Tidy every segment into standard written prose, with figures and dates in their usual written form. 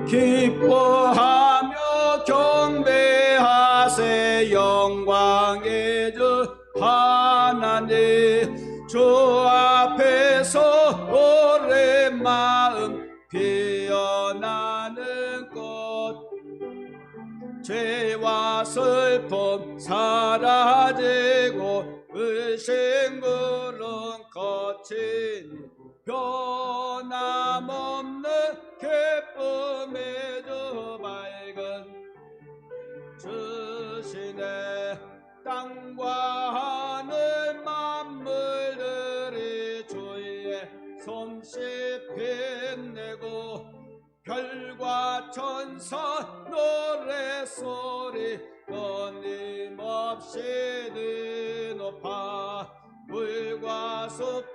기뻐하며 경배하세 영광의 주 하나님, 주 앞에서 오랜 마음 피어나는 꽃, 죄와 슬픔 사라지고 의심구름 거치니 변함없는 기쁨의 주 밝은 주시네. 땅과 하늘 만물들이 주의 솜씨 빛내고 별과 천사 노래소리 끊임없이 높아 물과 숲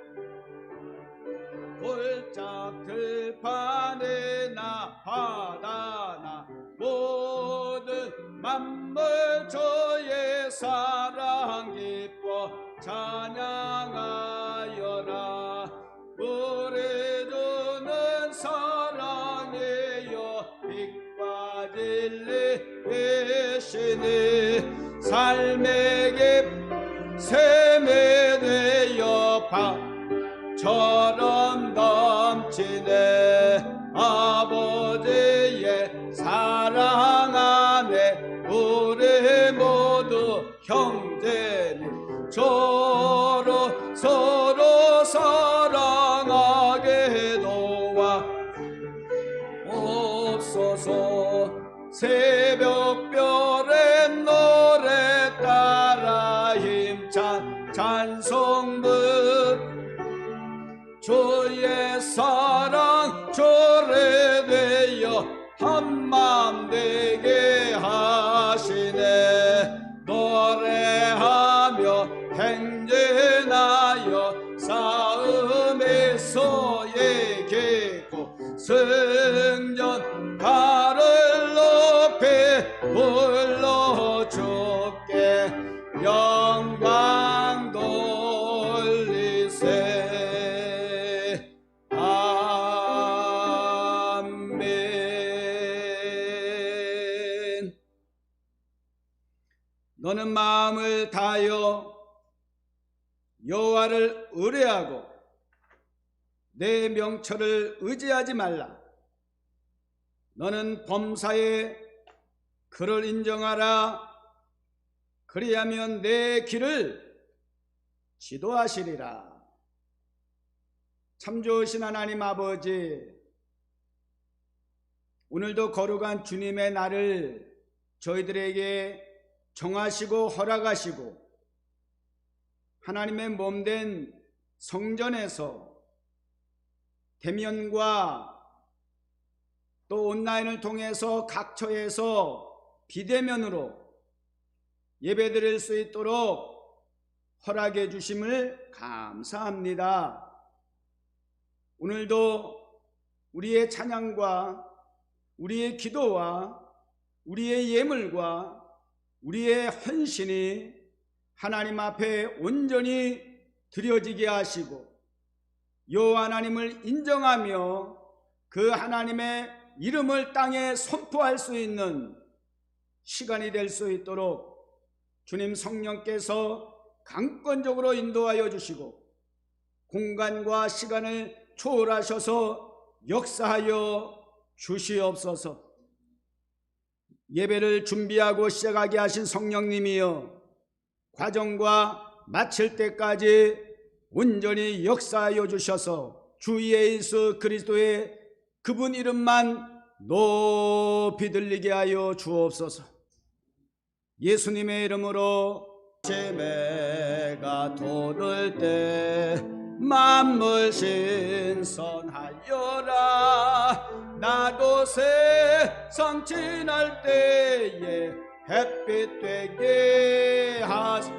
골짝 들판이나 바다나 모든 만물 주의 사랑 기뻐 찬양하여라. 우리 주는 사랑이여 빛과 진리이시니 삶의 깊 샘에 되어 바처럼 넘치네. 아버지의 사랑 안에 우리 모두 형제니 서로 사랑하게 도와 옵소서. 새벽별의 노래 따라 힘찬 찬송부 주의 사랑 조례되어 한마음 되게 하시네. 노래하며 행진하여 싸움에서 얘기고 승전 달을 높이 불러 주께 영광 돌리세. 아멘. 너는 마음을 다하여 여호와를 의뢰하고 내 명철을 의지하지 말라. 너는 범사에 그를 인정하라. 그리하면 내 길을 지도하시리라. 참 좋으신 하나님 아버지, 오늘도 거룩한 주님의 날을 저희들에게 정하시고 허락하시고 하나님의 몸된 성전에서 대면과 또 온라인을 통해서 각 처에서 비대면으로 예배드릴 수 있도록 허락해 주심을 감사합니다. 오늘도 우리의 찬양과 우리의 기도와 우리의 예물과 우리의 헌신이 하나님 앞에 온전히 드려지게 하시고 여호와 하나님을 인정하며 그 하나님의 이름을 땅에 선포할 수 있는 시간이 될 수 있도록 주님 성령께서 강권적으로 인도하여 주시고 공간과 시간을 초월하셔서 역사하여 주시옵소서. 예배를 준비하고 시작하게 하신 성령님이여, 과정과 마칠 때까지 온전히 역사하여 주셔서 주 예수 그리스도의 그분 이름만 높이 들리게 하여 주옵소서. 예수님의 이름으로. 재매가 돋을 때 만물 신선하여라. 나도 세상 지날 때에 햇빛 되게 하시.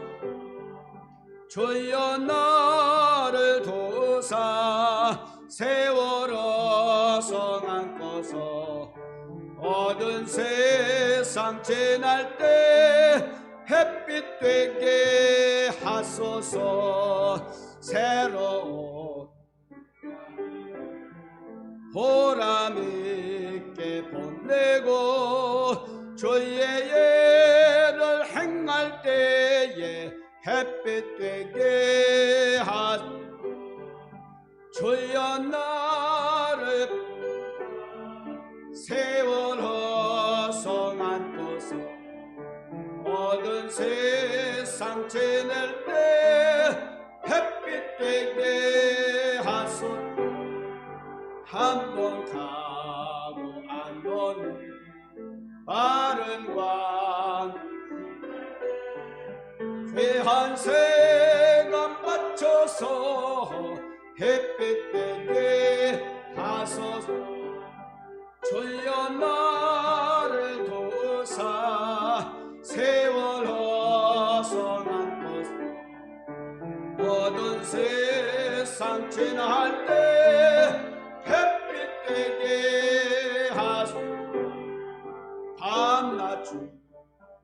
주여 나를 도사 세월호 성 안고서 어두운 세상 지날 때 햇빛 되게 하소서. 새로운 보람 있게 보내고 주의 예를 행할 때에 햇빛 되게 하소서. 주여 나를 세월 허성한 모든 세상 지낼 때 햇빛 되게 하소서. 한 번 가고 안 보는 바른 광 귀한 시간 맞춰서 햇빛 되게 하소서. 주여 나를 도우사 세월 허성한 곳 모든 세상 지날 때 햇빛 되게 하소서. 밤낮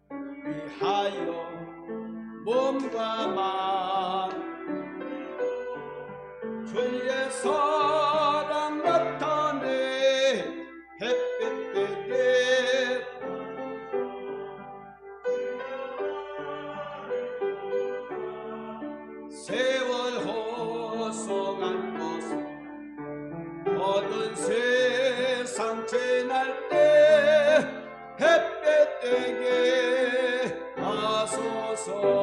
위하여 몸과 마음 주의 사랑 나타내 햇빛 되게 세월 허성한 곳 모든 세상 지날 때 햇빛 되게 하소서.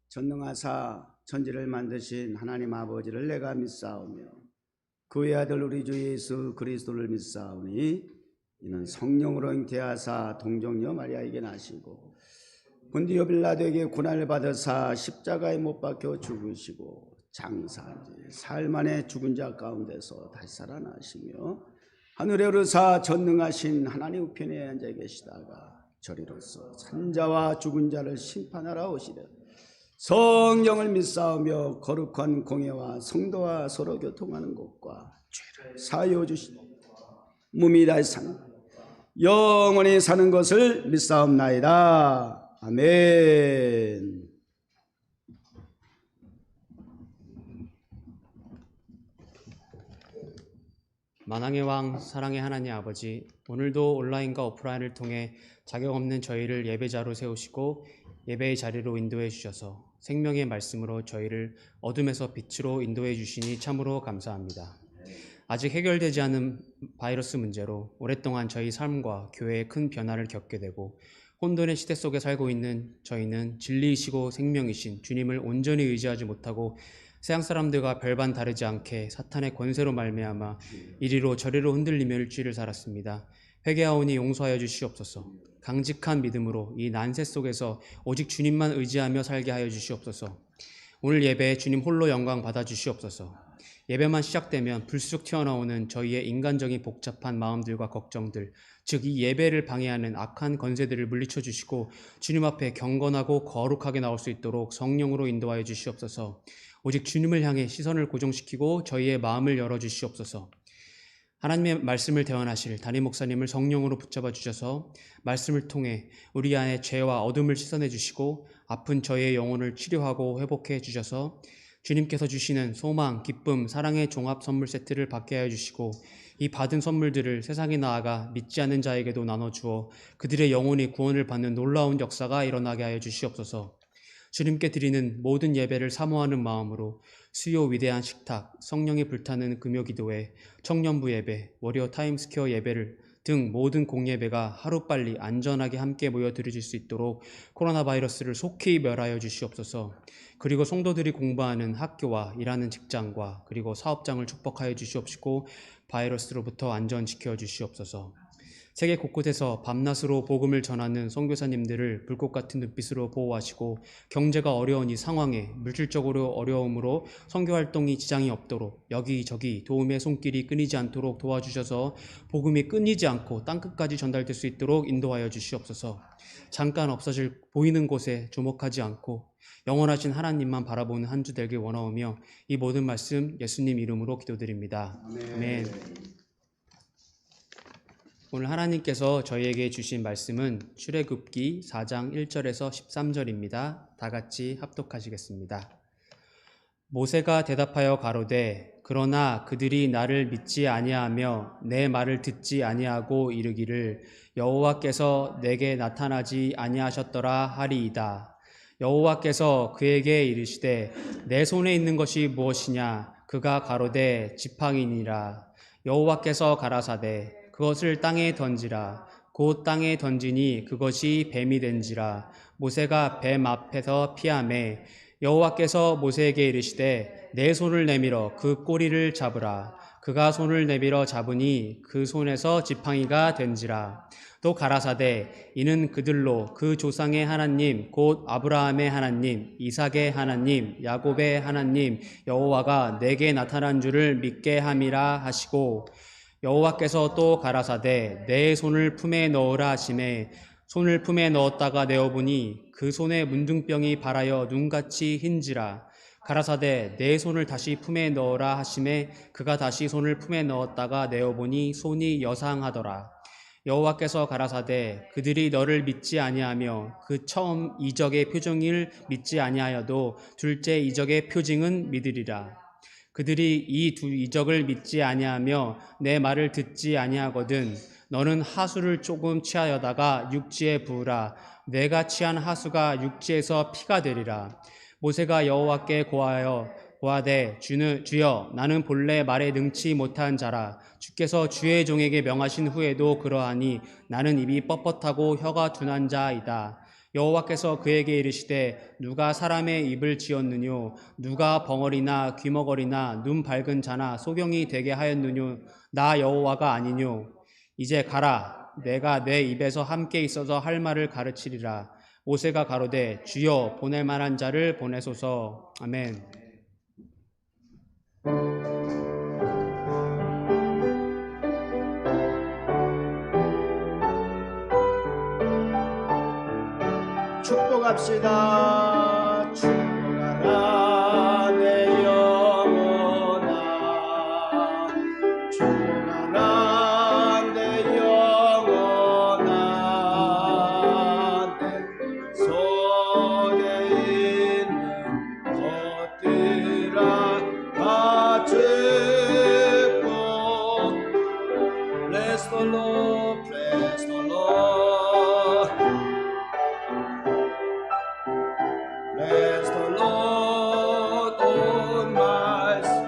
전능하사 천지를 만드신 하나님 아버지를 내가 믿사오며 그의 아들 우리 주 예수 그리스도를 믿사오니 이는 성령으로 잉태하사 동정녀 마리아에게 나시고 본디오 빌라도에게 고난을 받으사 십자가에 못 박혀 죽으시고 장사한 지 사흘 만에 죽은 자 가운데서 다시 살아나시며 하늘에 오르사 전능하신 하나님 우편에 앉아 계시다가 저리로서 산자와 죽은 자를 심판하러 오시되 성령을 믿사오며 거룩한 공예와 성도와 서로 교통하는 것과 죄를 사하여 주시니 몸이 다시 사는 영원히 사는 것을 믿사옵나이다. 아멘. 만왕의 왕 사랑의 하나님 아버지, 오늘도 온라인과 오프라인을 통해 자격 없는 저희를 예배자로 세우시고 예배의 자리로 인도해 주셔서 생명의 말씀으로 저희를 어둠에서 빛으로 인도해 주시니 참으로 감사합니다. 아직 해결되지 않은 바이러스 문제로 오랫동안 저희 삶과 교회에 큰 변화를 겪게 되고 혼돈의 시대 속에 살고 있는 저희는 진리이시고 생명이신 주님을 온전히 의지하지 못하고 세상 사람들과 별반 다르지 않게 사탄의 권세로 말미암아 이리로 저리로 흔들리며 일주일을 살았습니다. 회개하오니 용서하여 주시옵소서. 강직한 믿음으로 이 난세 속에서 오직 주님만 의지하며 살게 하여 주시옵소서. 오늘 예배에 주님 홀로 영광 받아 주시옵소서. 예배만 시작되면 불쑥 튀어나오는 저희의 인간적인 복잡한 마음들과 걱정들, 즉 이 예배를 방해하는 악한 권세들을 물리쳐 주시고 주님 앞에 경건하고 거룩하게 나올 수 있도록 성령으로 인도하여 주시옵소서. 오직 주님을 향해 시선을 고정시키고 저희의 마음을 열어 주시옵소서. 하나님의 말씀을 대언하실 담임 목사님을 성령으로 붙잡아 주셔서 말씀을 통해 우리 안에 죄와 어둠을 씻어내 주시고 아픈 저희의 영혼을 치료하고 회복해 주셔서 주님께서 주시는 소망, 기쁨, 사랑의 종합 선물 세트를 받게 하여 주시고 이 받은 선물들을 세상에 나아가 믿지 않는 자에게도 나눠주어 그들의 영혼이 구원을 받는 놀라운 역사가 일어나게 하여 주시옵소서. 주님께 드리는 모든 예배를 사모하는 마음으로 수요 위대한 식탁, 성령이 불타는 금요기도회, 청년부 예배, 워리어 타임스퀘어 예배를 등 모든 공예배가 하루빨리 안전하게 함께 모여 드려질 수 있도록 코로나 바이러스를 속히 멸하여 주시옵소서. 그리고 성도들이 공부하는 학교와 일하는 직장과 그리고 사업장을 축복하여 주시옵시고 바이러스로부터 안전 지켜 주시옵소서. 세계 곳곳에서 밤낮으로 복음을 전하는 선교사님들을 불꽃 같은 눈빛으로 보호하시고 경제가 어려운 이 상황에 물질적으로 어려움으로 선교 활동이 지장이 없도록 여기저기 도움의 손길이 끊이지 않도록 도와주셔서 복음이 끊이지 않고 땅끝까지 전달될 수 있도록 인도하여 주시옵소서. 잠깐 없어질 보이는 곳에 주목하지 않고 영원하신 하나님만 바라보는 한 주 되길 원하오며 이 모든 말씀 예수님 이름으로 기도드립니다. 아멘. 오늘 하나님께서 저희에게 주신 말씀은 출애굽기 4장 1절에서 13절입니다. 다 같이 합독하시겠습니다. 모세가 대답하여 가로되 그러나 그들이 나를 믿지 아니하며 내 말을 듣지 아니하고 이르기를 여호와께서 내게 나타나지 아니하셨더라 하리이다. 여호와께서 그에게 이르시되 내 손에 있는 것이 무엇이냐? 그가 가로되 지팡이니라. 여호와께서 가라사대 그것을 땅에 던지라. 곧 땅에 던지니 그것이 뱀이 된지라. 모세가 뱀 앞에서 피하매 여호와께서 모세에게 이르시되 내 손을 내밀어 그 꼬리를 잡으라. 그가 손을 내밀어 잡으니 그 손에서 지팡이가 된지라. 또 가라사대 이는 그들로 그 조상의 하나님 곧 아브라함의 하나님 이삭의 하나님 야곱의 하나님 여호와가 내게 나타난 줄을 믿게 함이라 하시고 여호와께서 또 가라사대 내 손을 품에 넣으라 하시매 손을 품에 넣었다가 내어보니 그 손에 문둥병이 발하여 눈같이 흰지라. 가라사대 내 손을 다시 품에 넣으라 하시매 그가 다시 손을 품에 넣었다가 내어보니 손이 여상하더라. 여호와께서 가라사대 그들이 너를 믿지 아니하며 그 처음 이적의 표징을 믿지 아니하여도 둘째 이적의 표징은 믿으리라. 그들이 이 두 이적을 믿지 아니하며 내 말을 듣지 아니하거든 너는 하수를 조금 취하여다가 육지에 부으라. 내가 취한 하수가 육지에서 피가 되리라. 모세가 여호와께 고하되 주여 나는 본래 말에 능치 못한 자라. 주께서 주의 종에게 명하신 후에도 그러하니 나는 입이 뻣뻣하고 혀가 둔한 자이다. 여호와께서 그에게 이르시되 누가 사람의 입을 지었느뇨? 누가 벙어리나 귀머거리나 눈 밝은 자나 소경이 되게 하였느뇨? 나 여호와가 아니뇨? 이제 가라. 내가 내 입에서 함께 있어서 할 말을 가르치리라. 모세가 가로되 주여 보낼 만한 자를 보내소서. 아멘. 축복합시다. 축복하라 내 영혼아. 축복하라 내 영혼아. 내 손에 있는 것들아 다 죽고 Bless the Lord, bless the Lord. Bless the Lord, oh my soul.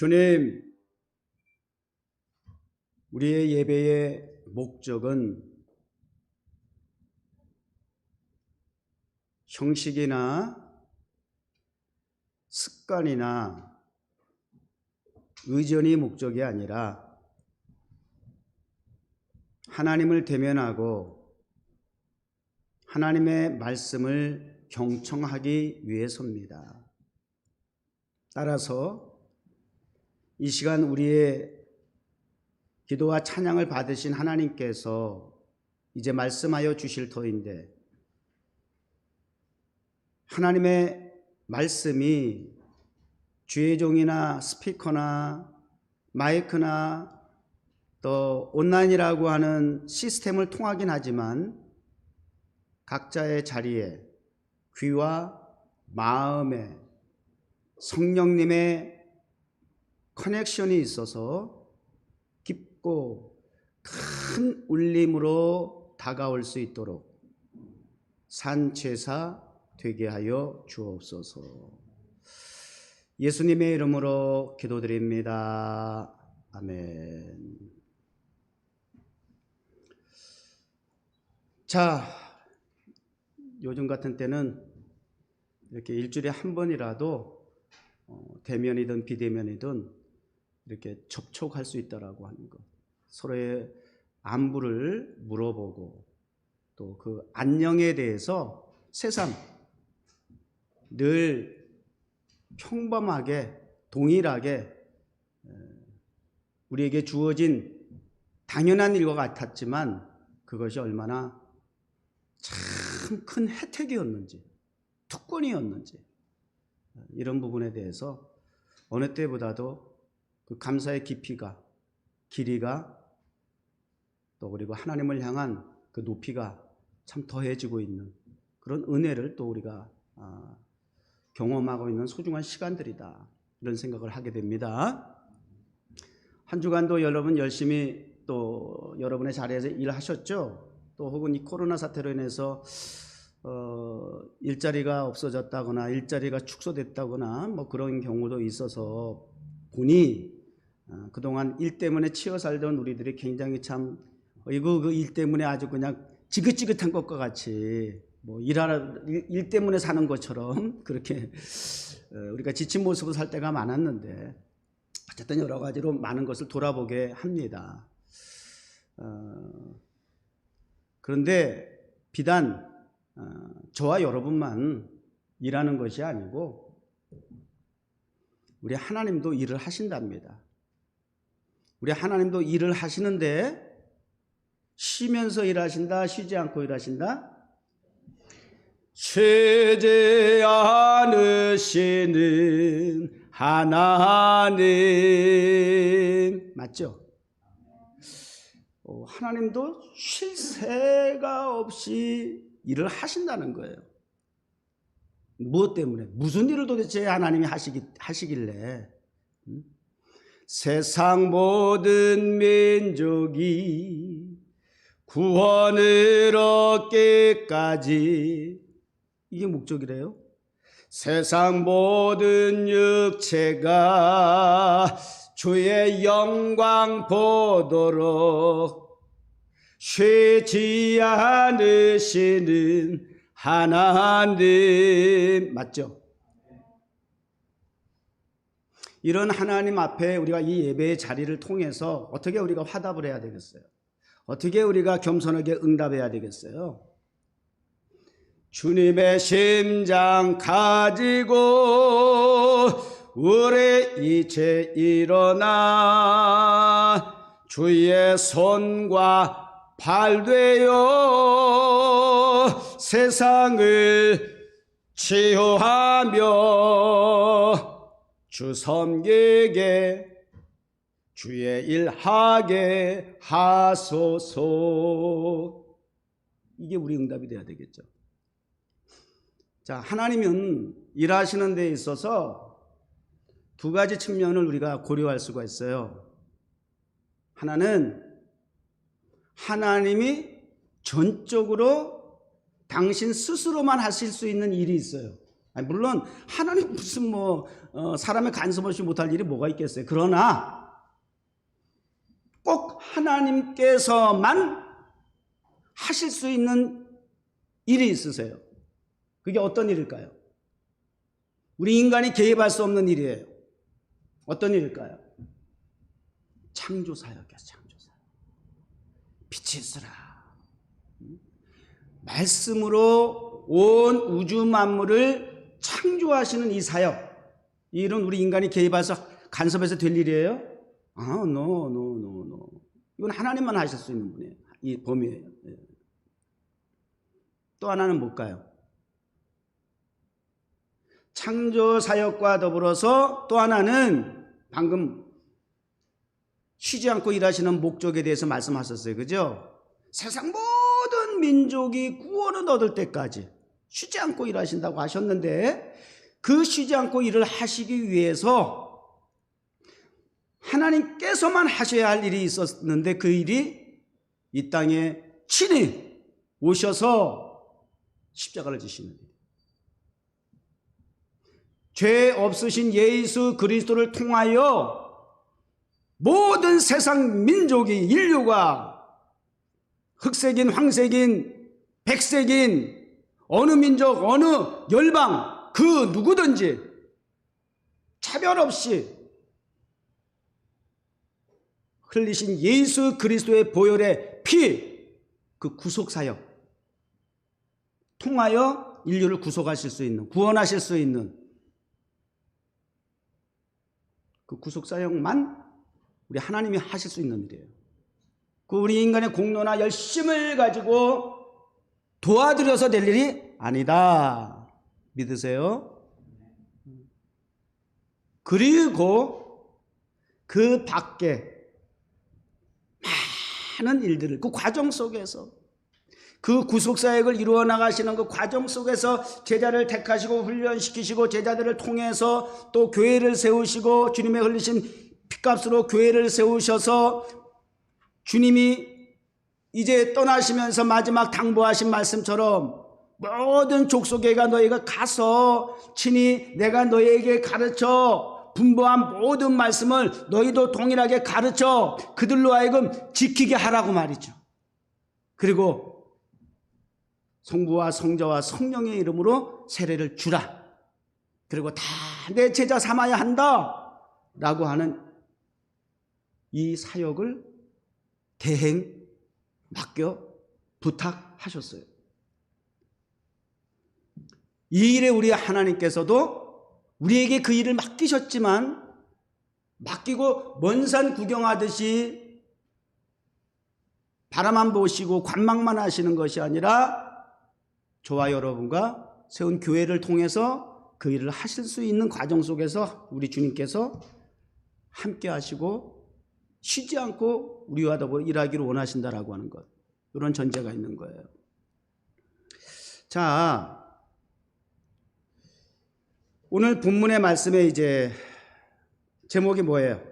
주님, 우리의 예배의 목적은 형식이나 습관이나 의전이 목적이 아니라 하나님을 대면하고 하나님의 말씀을 경청하기 위해서입니다. 따라서 이 시간 우리의 기도와 찬양을 받으신 하나님께서 이제 말씀하여 주실 터인데, 하나님의 말씀이 주의 종이나 스피커나 마이크나 또 온라인이라고 하는 시스템을 통하긴 하지만 각자의 자리에 귀와 마음에 성령님의 커넥션이 있어서 깊고 큰 울림으로 다가올 수 있도록 산제사 되게 하여 주옵소서. 예수님의 이름으로 기도드립니다. 아멘. 자, 요즘 같은 때는 이렇게 일주일에 한 번이라도 대면이든 비대면이든 이렇게 접촉할 수 있다라고 하는 것, 서로의 안부를 물어보고 또 그 안녕에 대해서 새삼 늘 평범하게 동일하게 우리에게 주어진 당연한 일과 같았지만 그것이 얼마나 참 큰 혜택이었는지, 특권이었는지, 이런 부분에 대해서 어느 때보다도 그 감사의 깊이가, 길이가, 또 그리고 하나님을 향한 그 높이가 참 더해지고 있는 그런 은혜를 또 우리가 경험하고 있는 소중한 시간들이다, 이런 생각을 하게 됩니다. 한 주간도 여러분 열심히 또 여러분의 자리에서 일하셨죠? 또 혹은 이 코로나 사태로 인해서 일자리가 없어졌다거나 일자리가 축소됐다거나 뭐 그런 경우도 있어서 보니 그동안 일 때문에 치여 살던 우리들이 굉장히 참 이거 그 일 때문에 아주 그냥 지긋지긋한 것과 같이 뭐 일 때문에 사는 것처럼 그렇게 우리가 지친 모습을 살 때가 많았는데, 어쨌든 여러 가지로 많은 것을 돌아보게 합니다. 그런데 비단 저와 여러분만 일하는 것이 아니고 우리 하나님도 일을 하신답니다. 우리 하나님도 일을 하시는데 쉬면서 일하신다, 쉬지 않고 일하신다? 쉬지 않으시는 하나님, 맞죠? 하나님도 쉴 새가 없이 일을 하신다는 거예요. 무엇 때문에? 무슨 일을 도대체 하나님이 하시길래? 세상 모든 민족이 구원을 얻기까지, 이게 목적이래요. 세상 모든 육체가 주의 영광 보도록 쉬지 않으시는 하나님, 맞죠? 이런 하나님 앞에 우리가 이 예배의 자리를 통해서 어떻게 우리가 화답을 해야 되겠어요? 어떻게 우리가 겸손하게 응답해야 되겠어요? 주님의 심장 가지고 우리 이제 일어나 주의 손과 발 되어 세상을 치유하며 주 섬기게 주의 일하게 하소서. 이게 우리 응답이 돼야 되겠죠. 자, 하나님은 일하시는 데 있어서 두 가지 측면을 우리가 고려할 수가 있어요. 하나는 하나님이 전적으로 당신 스스로만 하실 수 있는 일이 있어요. 아니, 물론 하나님 무슨 사람의 간섭 없이 못할 일이 뭐가 있겠어요. 그러나 꼭 하나님께서만 하실 수 있는 일이 있으세요. 그게 어떤 일일까요? 우리 인간이 개입할 수 없는 일이에요. 어떤 일일까요? 창조사역이야. 창조사역. 빛이 있으라. 말씀으로 온 우주 만물을 창조하시는 이 사역, 이 일은 우리 인간이 개입해서 간섭해서 될 일이에요? no. 이건 하나님만 하실 수 있는 분이에요. 이 범위예요. 또 하나는 뭘까요? 창조 사역과 더불어서 또 하나는 방금 쉬지 않고 일하시는 목적에 대해서 말씀하셨어요. 그죠? 세상 모든 민족이 구원을 얻을 때까지 쉬지 않고 일하신다고 하셨는데, 그 쉬지 않고 일을 하시기 위해서 하나님께서만 하셔야 할 일이 있었는데, 그 일이 이 땅에 친히 오셔서 십자가를 지시는 일이에요. 죄 없으신 예수 그리스도를 통하여 모든 세상 민족이, 인류가 흑색인 황색인 백색인 어느 민족 어느 열방 그 누구든지 차별 없이 흘리신 예수 그리스도의 보혈의 피, 그 구속사역 통하여 인류를 구속하실 수 있는, 구원하실 수 있는 그 구속사역만 우리 하나님이 하실 수 있는 일이에요. 그 우리 인간의 공로나 열심을 가지고 도와드려서 될 일이 아니다. 믿으세요? 그리고 그 밖에 많은 일들을, 그 과정 속에서, 그 구속사역을 이루어 나가시는 그 과정 속에서 제자를 택하시고 훈련시키시고 제자들을 통해서 또 교회를 세우시고 주님의 흘리신 피값으로 교회를 세우셔서 주님이 이제 떠나시면서 마지막 당부하신 말씀처럼 모든 족속에가 너희가 가서 친히 내가 너희에게 가르쳐 분부한 모든 말씀을 너희도 동일하게 가르쳐 그들로 하여금 지키게 하라고 말이죠. 그리고 성부와 성자와 성령의 이름으로 세례를 주라. 그리고 다 내 제자 삼아야 한다 라고 하는 이 사역을 대행 맡겨 부탁하셨어요. 이 일에 우리 하나님께서도 우리에게 그 일을 맡기셨지만, 맡기고 먼 산 구경하듯이 바라만 보시고 관망만 하시는 것이 아니라 저와 여러분과 세운 교회를 통해서 그 일을 하실 수 있는 과정 속에서 우리 주님께서 함께 하시고 쉬지 않고 우리와 더불어 일하기를 원하신다라고 하는 것, 이런 전제가 있는 거예요. 자, 오늘 본문의 말씀의 이제 제목이 뭐예요?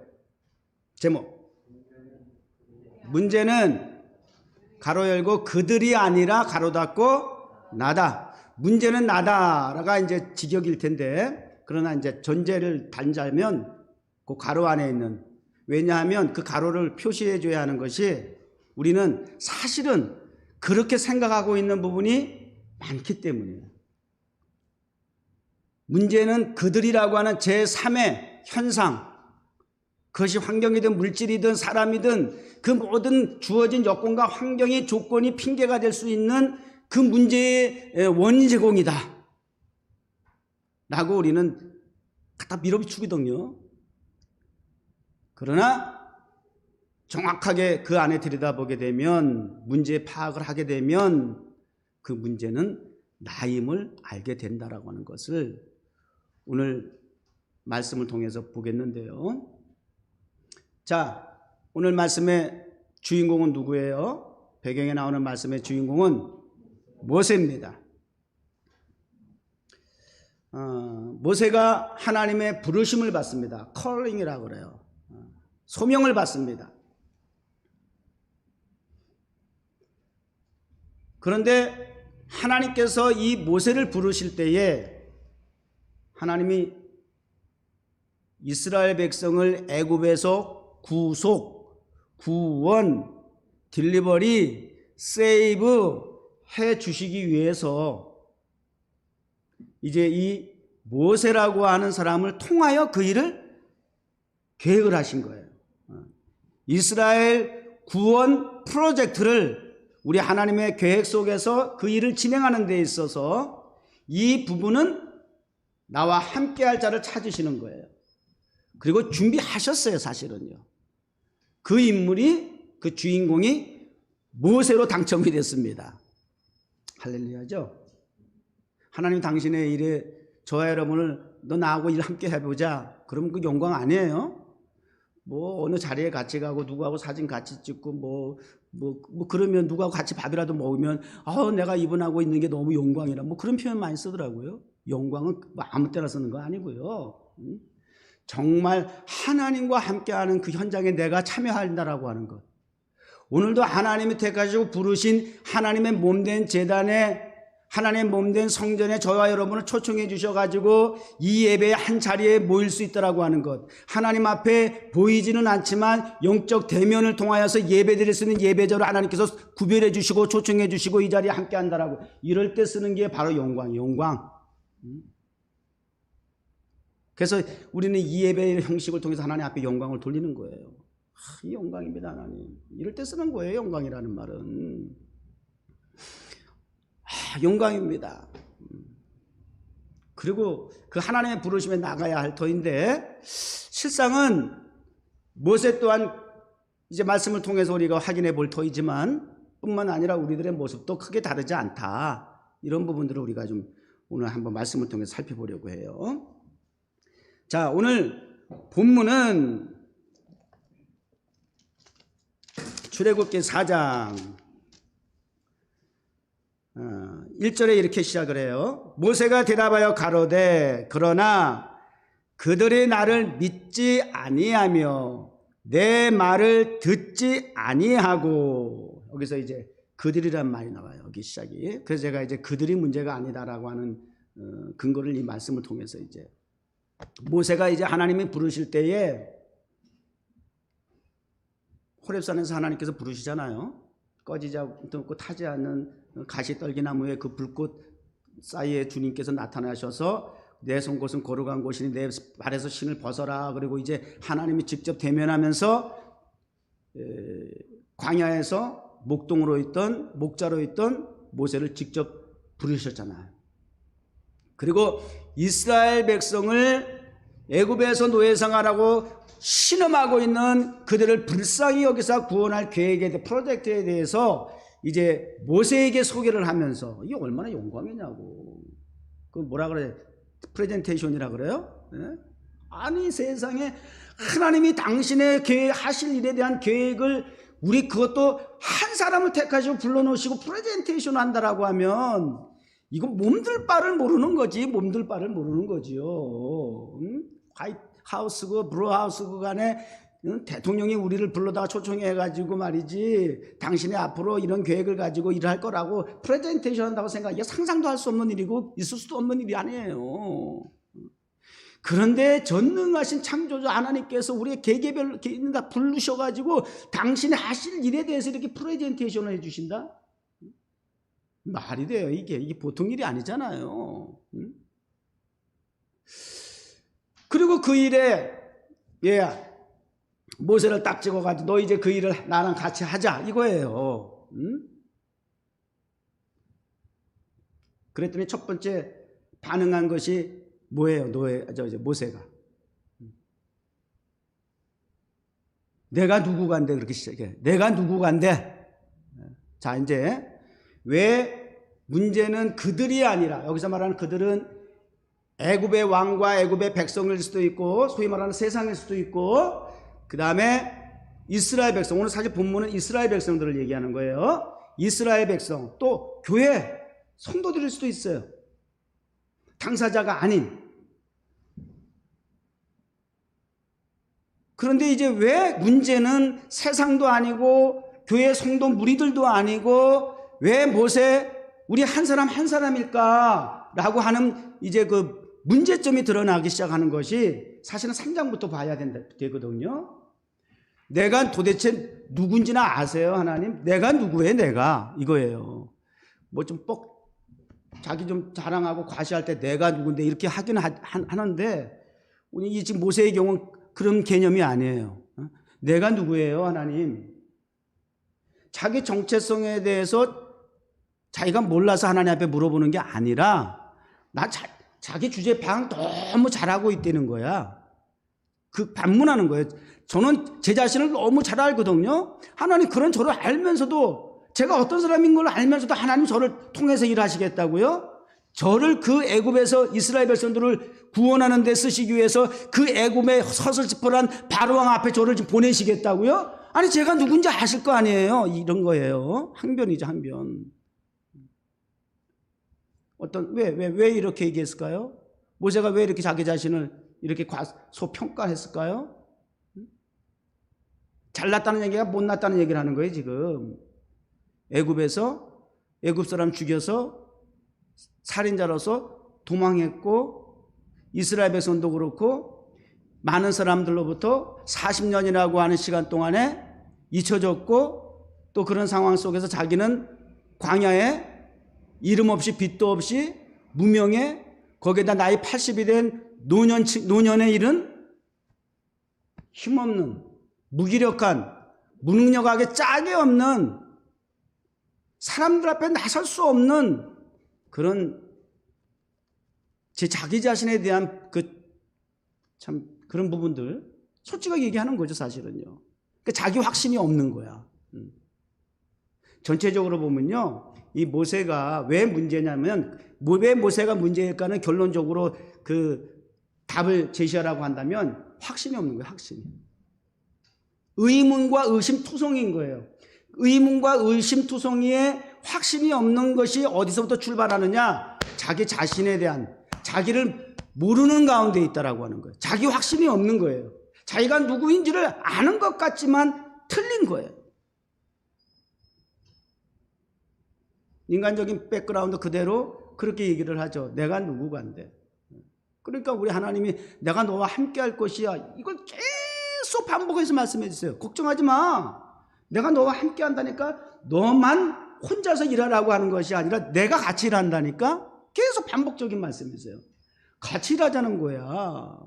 제목. 문제는 가로 열고 그들이 아니라 가로 닫고 나다. 문제는 나다가 이제 직역일 텐데, 그러나 이제 전제를 단자면 그 가로 안에 있는, 왜냐하면 그 가로를 표시해 줘야 하는 것이 우리는 사실은 그렇게 생각하고 있는 부분이 많기 때문이에요. 문제는 그들이라고 하는 제3의 현상, 그것이 환경이든 물질이든 사람이든 그 모든 주어진 여건과 환경이 조건이 핑계가 될 수 있는 그 문제의 원인 제공이다 라고 우리는 갖다 밀어붙이거든요. 그러나 정확하게 그 안에 들여다보게 되면, 문제 파악을 하게 되면 그 문제는 나임을 알게 된다라고 하는 것을 오늘 말씀을 통해서 보겠는데요. 자, 오늘 말씀의 주인공은 누구예요? 배경에 나오는 말씀의 주인공은 모세입니다. 모세가 하나님의 부르심을 받습니다. 컬링이라고 그래요. 소명을 받습니다. 그런데 하나님께서 이 모세를 부르실 때에 하나님이 이스라엘 백성을 애굽에서 구원, 딜리버리, 세이브 해 주시기 위해서 이제 이 모세라고 하는 사람을 통하여 그 일을 계획을 하신 거예요. 이스라엘 구원 프로젝트를 우리 하나님의 계획 속에서 그 일을 진행하는 데 있어서 이 부분은 나와 함께 할 자를 찾으시는 거예요. 그리고 준비하셨어요, 사실은요. 그 인물이, 그 주인공이 모세로 당첨이 됐습니다. 할렐루야죠. 하나님 당신의 일에 저와 여러분을 너 나하고 일 함께 해보자. 그러면 그 영광 아니에요? 뭐 어느 자리에 같이 가고 누구하고 사진 같이 찍고 뭐 그러면 누구하고 같이 밥이라도 먹으면 내가 이분하고 있는 게 너무 영광이라 뭐 그런 표현 많이 쓰더라고요. 영광은 뭐 아무 때나 쓰는 거 아니고요. 정말 하나님과 함께하는 그 현장에 내가 참여한다라고 하는 것. 오늘도 하나님이 택하시고 부르신 하나님의 몸된 제단에, 하나님의 몸된 성전에 저와 여러분을 초청해 주셔가지고 이 예배의 한 자리에 모일 수 있다라고 하는 것. 하나님 앞에 보이지는 않지만 영적 대면을 통하여서 예배 드릴 수 있는 예배자로 하나님께서 구별해 주시고 초청해 주시고 이 자리에 함께 한다라고. 이럴 때 쓰는 게 바로 영광. 그래서 우리는 이 예배의 형식을 통해서 하나님 앞에 영광을 돌리는 거예요. 이 영광입니다, 하나님. 이럴 때 쓰는 거예요, 영광이라는 말은. 영광입니다. 그리고 그 하나님의 부르심에 나가야 할 터인데, 실상은 모세 또한 이제 말씀을 통해서 우리가 확인해 볼 터이지만 뿐만 아니라 우리들의 모습도 크게 다르지 않다. 이런 부분들을 우리가 좀 오늘 한번 말씀을 통해서 살펴보려고 해요. 자, 오늘 본문은 출애굽기 4장 1절에 이렇게 시작을 해요. 모세가 대답하여 가로되 그러나 그들이 나를 믿지 아니하며 내 말을 듣지 아니하고, 여기서 이제 그들이란 말이 나와요. 여기 시작이. 그래서 제가 이제 그들이 문제가 아니다라고 하는 근거를 이 말씀을 통해서 이제 모세가 이제 하나님이 부르실 때에 호렙산에서 하나님께서 부르시잖아요. 꺼지지 않고 타지 않는 가시떨기나무의 그 불꽃 사이에 주님께서 나타나셔서 내 손 곳은 거룩한 곳이니 내 발에서 신을 벗어라. 그리고 이제 하나님이 직접 대면하면서 광야에서 목자로 있던 모세를 직접 부르셨잖아요. 그리고 이스라엘 백성을 애굽에서 노예 생활하고 신음하고 있는 그들을 불쌍히 여기서 구원할 계획에 대해, 프로젝트에 대해서 이제 모세에게 소개를 하면서 이게 얼마나 영광이냐고. 그 뭐라 그래? 프레젠테이션이라 그래요? 네? 아니 세상에 하나님이 당신의 하실 일에 대한 계획을 우리 그것도 한 사람을 택하시고 불러놓으시고 프레젠테이션 한다라고 하면 이건 몸둘 바를 모르는 거지. 몸둘 바를 모르는 거지요. 화이트하우스고 브루하우스고 간에 대통령이 우리를 불러다가 초청해가지고 말이지 당신의 앞으로 이런 계획을 가지고 일을 할 거라고 프레젠테이션 한다고 생각해. 이게 상상도 할 수 없는 일이고 있을 수도 없는 일이 아니에요. 그런데 전능하신 창조주 하나님께서 우리의 개개별로 다 부르셔가지고 당신의 하실 일에 대해서 이렇게 프레젠테이션을 해주신다? 말이 돼요. 이게 보통 일이 아니잖아요. 그리고 그 일에 모세를 딱 찍어가지고 너 이제 그 일을 나랑 같이 하자 이거예요. 그랬더니 첫 번째 반응한 것이 뭐예요? 모세가 내가 누구간데 그렇게 시작해. 내가 누구간데. 자, 이제 왜 문제는 그들이 아니라, 여기서 말하는 그들은 애굽의 왕과 애굽의 백성일 수도 있고 소위 말하는 세상일 수도 있고 그 다음에 이스라엘 백성, 오늘 사실 본문은 이스라엘 백성들을 얘기하는 거예요. 이스라엘 백성, 또 교회 성도들일 수도 있어요. 당사자가 아닌. 그런데 이제 왜 문제는 세상도 아니고 교회 성도 무리들도 아니고 왜 모세 우리 한 사람 한 사람일까 라고 하는 이제 그 문제점이 드러나기 시작하는 것이 사실은 3장부터 봐야 되거든요. 내가 도대체 누군지나 아세요, 하나님? 내가 누구예요, 내가? 이거예요. 뭐 좀 자기 좀 자랑하고 과시할 때 내가 누군데 이렇게 하긴 하는데, 우리 이 지금 모세의 경우는 그런 개념이 아니에요. 내가 누구예요, 하나님? 자기 정체성에 대해서 자기가 몰라서 하나님 앞에 물어보는 게 아니라, 자기 주제 파악 너무 잘하고 있다는 거야. 그 반문하는 거예요. 저는 제 자신을 너무 잘 알거든요. 하나님 그런 저를 알면서도, 제가 어떤 사람인 걸 알면서도 하나님 저를 통해서 일하시겠다고요? 저를 그 애굽에서 이스라엘 백성들을 구원하는 데 쓰시기 위해서 그 애굽의 서슬지포란 바로왕 앞에 저를 보내시겠다고요? 아니 제가 누군지 아실 거 아니에요. 이런 거예요. 항변이죠, 항변. 왜 이렇게 얘기했을까요? 모세가 왜 이렇게 자기 자신을 이렇게 과소평가했을까요? 잘났다는 얘기가 못났다는 얘기를 하는 거예요, 지금. 애굽에서 애굽 사람 죽여서 살인자로서 도망했고, 이스라엘 백성도 그렇고 많은 사람들로부터 40년이라고 하는 시간 동안에 잊혀졌고, 또 그런 상황 속에서 자기는 광야에 이름 없이 빛도 없이 무명에, 거기에다 나이 80이 된 노년에 이른 힘없는, 무기력한, 무능력하게 짝이 없는, 사람들 앞에 나설 수 없는 그런 자기 자신에 대한 그런 부분들 솔직하게 얘기하는 거죠, 사실은요. 그러니까 자기 확신이 없는 거야. 전체적으로 보면요, 이 모세가 왜 문제냐면, 왜 모세가 문제일까는 결론적으로 그 답을 제시하라고 한다면 확신이 없는 거예요, 확신이. 의문과 의심투성이인 거예요. 의문과 의심투성이에 확신이 없는 것이 어디서부터 출발하느냐? 자기 자신에 대한, 자기를 모르는 가운데 있다라고 하는 거예요. 자기 확신이 없는 거예요. 자기가 누구인지를 아는 것 같지만 틀린 거예요. 인간적인 백그라운드 그대로 그렇게 얘기를 하죠. 내가 누구간데. 그러니까 우리 하나님이 내가 너와 함께 할 것이야, 이걸 계속 반복해서 말씀해 주세요. 걱정하지 마. 내가 너와 함께 한다니까. 너만 혼자서 일하라고 하는 것이 아니라 내가 같이 일한다니까. 계속 반복적인 말씀이세요. 같이 일하자는 거야.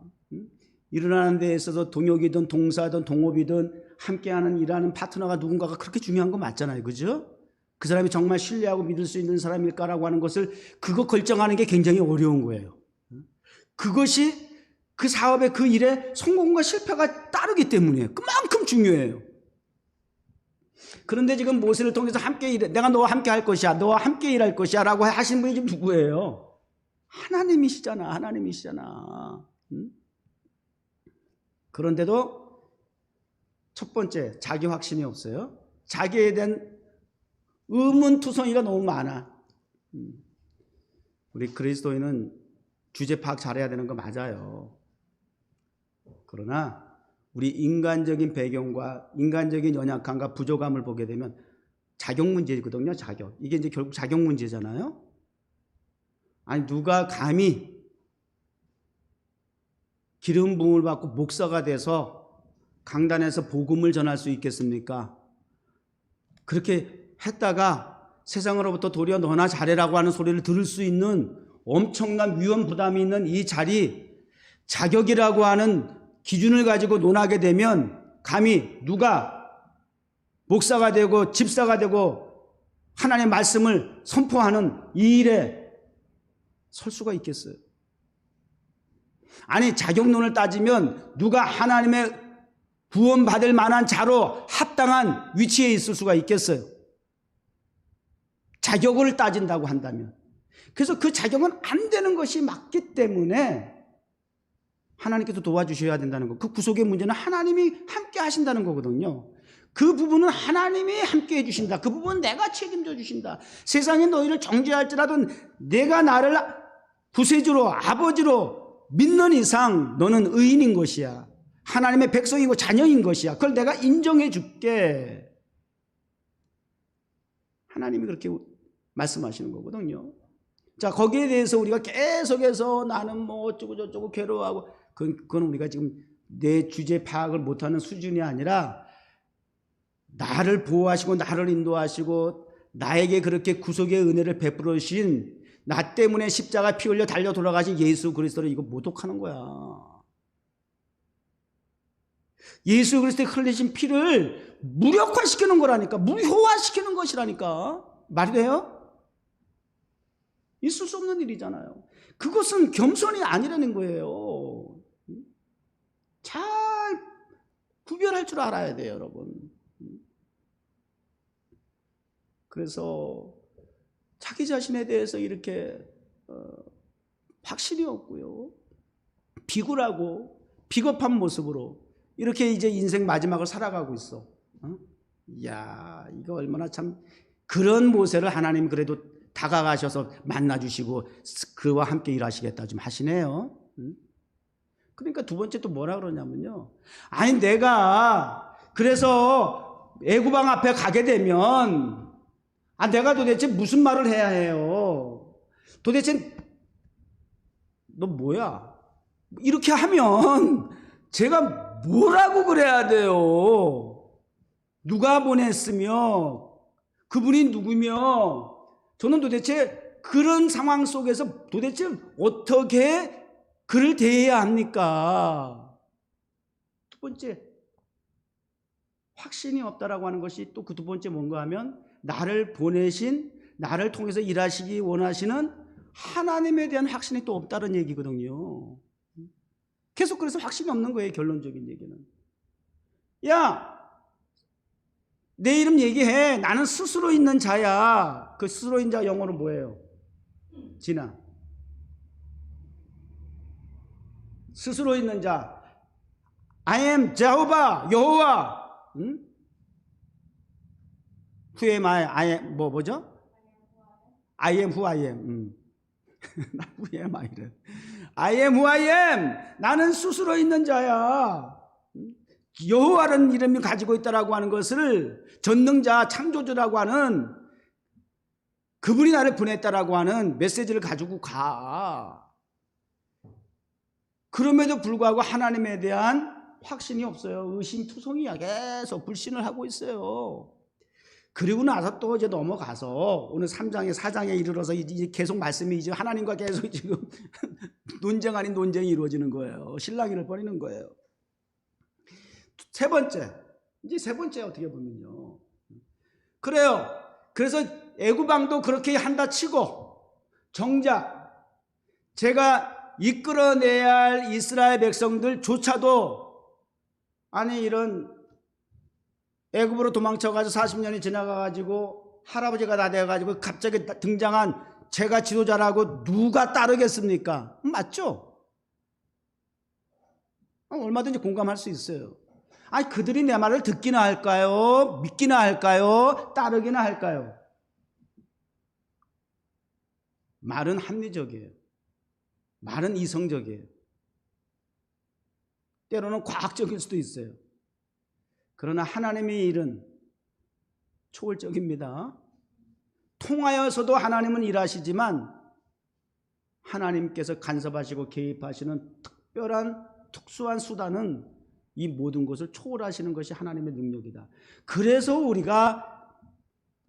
일어나는 데 있어서 동역이든 동사든 동업이든 함께하는 일하는 파트너가 누군가가 그렇게 중요한 거 맞잖아요, 그죠? 그 사람이 정말 신뢰하고 믿을 수 있는 사람일까라고 하는 것을, 그거 결정하는 게 굉장히 어려운 거예요. 그것이 그 사업의 그 일에 성공과 실패가 따르기 때문이에요. 그만큼 중요해요. 그런데 지금 모세를 통해서 함께 일해, 내가 너와 함께 할 것이야, 너와 함께 일할 것이야 라고 하신 분이 지금 누구예요? 하나님이시잖아, 하나님이시잖아. 그런데도 첫 번째, 자기 확신이 없어요. 자기에 대한 의문투성이가 너무 많아. 우리 그리스도인은 주제 파악 잘해야 되는 거 맞아요. 그러나 우리 인간적인 배경과 인간적인 연약함과 부족함을 보게 되면 자격 문제거든요, 자격. 이게 이제 결국 자격 문제잖아요. 아니, 누가 감히 기름 부음을 받고 목사가 돼서 강단에서 복음을 전할 수 있겠습니까? 그렇게 했다가 세상으로부터 도리어 너나 잘해라고 하는 소리를 들을 수 있는 엄청난 위험 부담이 있는 이 자리, 자격이라고 하는 기준을 가지고 논하게 되면 감히 누가 목사가 되고 집사가 되고 하나님의 말씀을 선포하는 이 일에 설 수가 있겠어요? 아니, 자격론을 따지면 누가 하나님의 구원받을 만한 자로 합당한 위치에 있을 수가 있겠어요? 자격을 따진다고 한다면. 그래서 그 자격은 안 되는 것이 맞기 때문에 하나님께서 도와주셔야 된다는 거. 그 구속의 문제는 하나님이 함께 하신다는 거거든요. 그 부분은 하나님이 함께 해주신다. 그 부분은 내가 책임져 주신다. 세상이 너희를 정죄할지라도 내가 나를 구세주로, 아버지로 믿는 이상 너는 의인인 것이야. 하나님의 백성이고 자녀인 것이야. 그걸 내가 인정해 줄게. 하나님이 그렇게 말씀하시는 거거든요. 자, 거기에 대해서 우리가 계속해서 나는 뭐 어쩌고 저쩌고 괴로워하고 그건 우리가 지금 내 주제 파악을 못하는 수준이 아니라 나를 보호하시고 나를 인도하시고 나에게 그렇게 구속의 은혜를 베풀어 주신 나 때문에 십자가 피 흘려 달려 돌아가신 예수 그리스도를 이거 모독하는 거야. 예수 그리스도의 흘리신 피를 무력화시키는 거라니까. 무효화시키는 것이라니까. 말이 돼요? 있을 수 없는 일이잖아요. 그것은 겸손이 아니라는 거예요. 잘 구별할 줄 알아야 돼요, 여러분. 그래서 자기 자신에 대해서 이렇게 확신이 없고요, 비굴하고 비겁한 모습으로 이렇게 이제 인생 마지막을 살아가고 있어. 이야, 이거 얼마나 참. 그런 모세를 하나님 그래도 다가가셔서 만나주시고 그와 함께 일하시겠다 좀 하시네요. 그러니까 두 번째 또 뭐라 그러냐면요, 아니 내가 그래서 애구방 앞에 가게 되면 내가 도대체 무슨 말을 해야 해요? 도대체 너 뭐야? 이렇게 하면 제가 뭐라고 그래야 돼요? 누가 보냈으며 그분이 누구며 저는 도대체 그런 상황 속에서 도대체 어떻게 그를 대해야 합니까? 두 번째, 확신이 없다라고 하는 것이 또 그 두 번째 뭔가 하면 나를 보내신, 나를 통해서 일하시기 원하시는 하나님에 대한 확신이 또 없다는 얘기거든요. 계속 그래서 확신이 없는 거예요, 결론적인 얘기는. 야, 내 이름 얘기해. 나는 스스로 있는 자야. 그 스스로 있는 자 영어로 뭐예요? 진아. 스스로 있는 자. I am 제호바, 여호와. 응? Who am I am 뭐죠? I am who I am. Who am I래. I am who I am. 나는 스스로 있는 자야. 여호와라는 이름을 가지고 있다라고 하는 것을 전능자, 창조주라고 하는 그분이 나를 보냈다라고 하는 메시지를 가지고 가. 그럼에도 불구하고 하나님에 대한 확신이 없어요. 의심투성이야. 계속 불신을 하고 있어요. 그리고 나서 또 이제 넘어가서 오늘 3장에 4장에 이르러서 이제 계속 말씀이 이제 하나님과 계속 지금 논쟁 아닌 논쟁이 이루어지는 거예요. 실랑이를 벌이는 거예요. 세 번째, 이제 세 번째 어떻게 보면요, 그래요. 그래서 애구방도 그렇게 한다 치고 정작 제가 이끌어내야 할 이스라엘 백성들조차도 아니 이런 애굽으로 도망쳐가지고 40년이 지나가가지고 할아버지가 다 돼가지고 갑자기 등장한 제가 지도자라고 누가 따르겠습니까? 맞죠? 얼마든지 공감할 수 있어요. 아니 그들이 내 말을 듣기나 할까요? 믿기나 할까요? 따르기나 할까요? 말은 합리적이에요. 말은 이성적이에요. 때로는 과학적일 수도 있어요. 그러나 하나님의 일은 초월적입니다. 통하여서도 하나님은 일하시지만 하나님께서 간섭하시고 개입하시는 특수한 수단은 이 모든 것을 초월하시는 것이 하나님의 능력이다. 그래서 우리가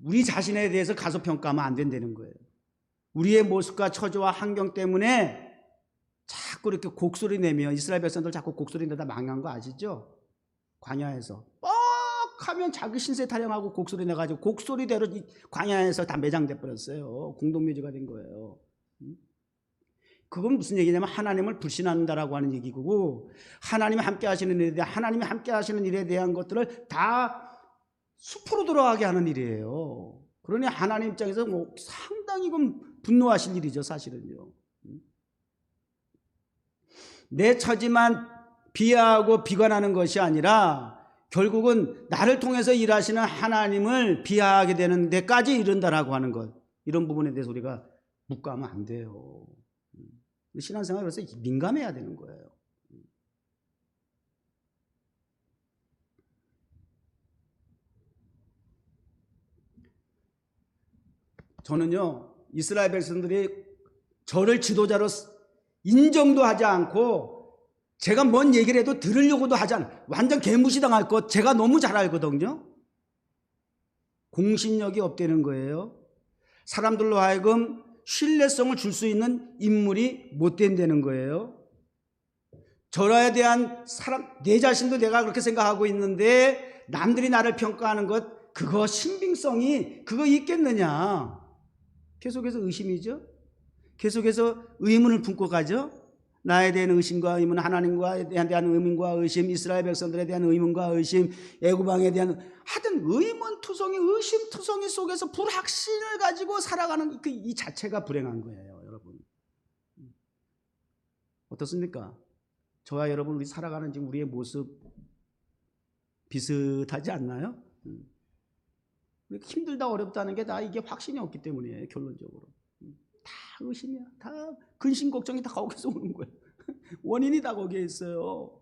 우리 자신에 대해서 가소평가하면 안 된다는 거예요. 우리의 모습과 처지와 환경 때문에 자꾸 이렇게 곡소리 내면, 이스라엘 백성들 자꾸 곡소리 내다 망한 거 아시죠? 광야에서 뻑 하면 자기 신세 타령하고 곡소리 내가지고 곡소리대로 광야에서 다 매장돼 버렸어요. 공동묘지가 된 거예요. 그건 무슨 얘기냐면 하나님을 불신한다라고 하는 얘기고, 하나님이 함께 하시는 일에 대한, 하나님이 함께 하시는 일에 대한 것들을 다 숲으로 돌아가게 하는 일이에요. 그러니 하나님 입장에서 뭐 상당히 분노하실 일이죠, 사실은요. 내 처지만 비하하고 비관하는 것이 아니라 결국은 나를 통해서 일하시는 하나님을 비하하게 되는 데까지 이른다라고 하는 것, 이런 부분에 대해서 우리가 묵과하면 안 돼요. 신앙생활에 그래서 민감해야 되는 거예요. 저는요, 이스라엘 백성들이 저를 지도자로 인정도 하지 않고 제가 뭔 얘기를 해도 들으려고도 하지 않아요. 완전 개무시당할 것 제가 너무 잘 알거든요. 공신력이 없다는 거예요. 사람들로 하여금 신뢰성을 줄 수 있는 인물이 못 된다는 거예요. 저에 대한 내 자신도 내가 그렇게 생각하고 있는데 남들이 나를 평가하는 것, 그거 신빙성이 그거 있겠느냐. 계속해서 의심이죠. 계속해서 의문을 품고 가죠. 나에 대한 의심과 의문, 하나님과에 대한 의문과 의심, 이스라엘 백성들에 대한 의문과 의심, 애굽왕에 대한 하여튼 의문투성이, 의심투성이 속에서 불확신을 가지고 살아가는 이 자체가 불행한 거예요, 여러분. 어떻습니까? 저와 여러분, 우리 살아가는 지금 우리의 모습 비슷하지 않나요? 힘들다 어렵다는 게 다 이게 확신이 없기 때문이에요. 결론적으로 다 의심이야. 다 근심 걱정이 다 거기서 오는 거예요. 원인이 다 거기에 있어요.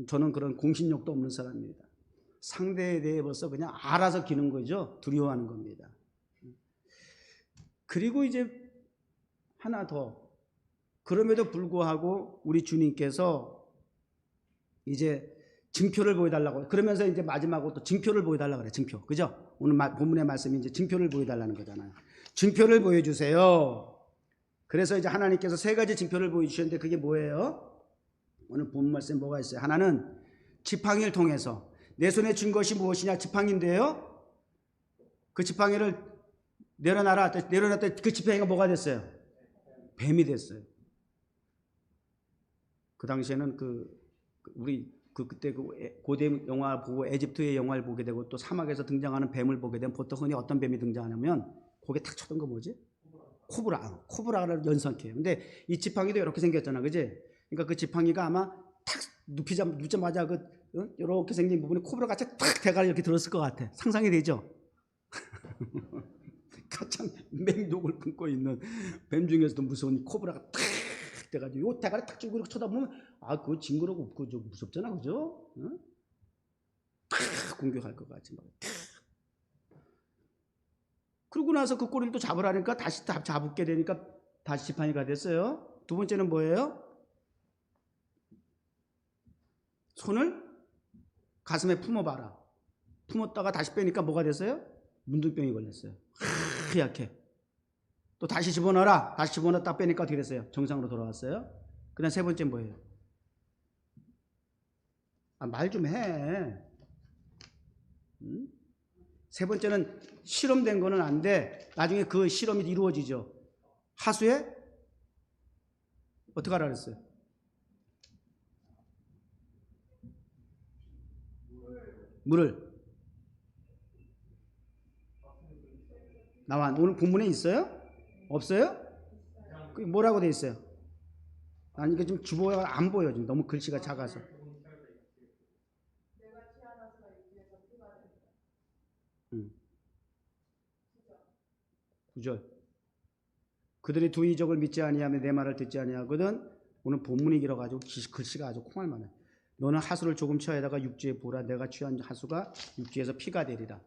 저는 그런 공신력도 없는 사람입니다. 상대에 대해 벌써 그냥 알아서 기는 거죠. 두려워하는 겁니다. 그리고 이제 하나 더, 그럼에도 불구하고 우리 주님께서 이제 증표를 보여달라고, 그러면서 이제 마지막으로 또 증표를 보여달라고 그래. 증표, 그죠? 오늘 본문의 말씀이 이제 증표를 보여달라는 거잖아요. 증표를 보여주세요. 그래서 이제 하나님께서 세 가지 증표를 보여주셨는데 그게 뭐예요? 오늘 본문 말씀에 뭐가 있어요? 하나는 지팡이를 통해서, 내 손에 쥔 것이 무엇이냐? 지팡이인데요. 그 지팡이를 내려놨을 때 그 지팡이가 뭐가 됐어요? 뱀이 됐어요. 그 당시에는 그때 고대 영화 보고 에집트의 영화를 보게 되고 또 사막에서 등장하는 뱀을 보게 되면 보통 흔히 어떤 뱀이 등장하냐면 거기에 탁 쳤던 거 뭐지? 코브라를 연상해요. 근데 이 지팡이도 이렇게 생겼잖아, 그지? 그러니까 그 지팡이가 아마 탁 눕자마자 이렇게 생긴 부분에 코브라 같이 탁 대가리 이렇게 들었을 것 같아. 상상이 되죠? 가장 맹독을 품고 있는 뱀 중에서도 무서운 코브라가 탁 돼가지고 요 대가리 탁 쥐고 이렇게 쳐다보면 그거 징그러고 없고 좀 무섭잖아, 그죠? 응? 탁 공격할 것 같이 막. 그러고 나서 그 꼬리를 또 잡으라니까 다시 잡게 되니까 다시 지팡이가 됐어요. 두 번째는 뭐예요? 손을 가슴에 품어봐라. 품었다가 다시 빼니까 뭐가 됐어요? 문둥병이 걸렸어요. 하얗게. 또 다시 집어넣어라. 다시 집어넣었다 빼니까 어떻게 됐어요? 정상으로 돌아왔어요. 그 다음 세 번째는 뭐예요? 말 좀 해. 응? 세 번째는 실험된 거는 안 돼. 나중에 그 실험이 이루어지죠. 하수에 어떻게 하라 그랬어요? 물을 나와. 오늘 본문에 있어요? 없어요? 그게 뭐라고 돼 있어요? 아니 이게 좀 주보가 안 보여. 지금 너무 글씨가 작아서. 9절. 그들이 두 이적을 믿지 아니하며 내 말을 듣지 아니하거든. 오늘 본문이 길어가지고 글씨가 아주 콩할 만해. 너는 하수를 조금 취하에다가 육지에 부으라. 내가 취한 하수가 육지에서 피가 되리라.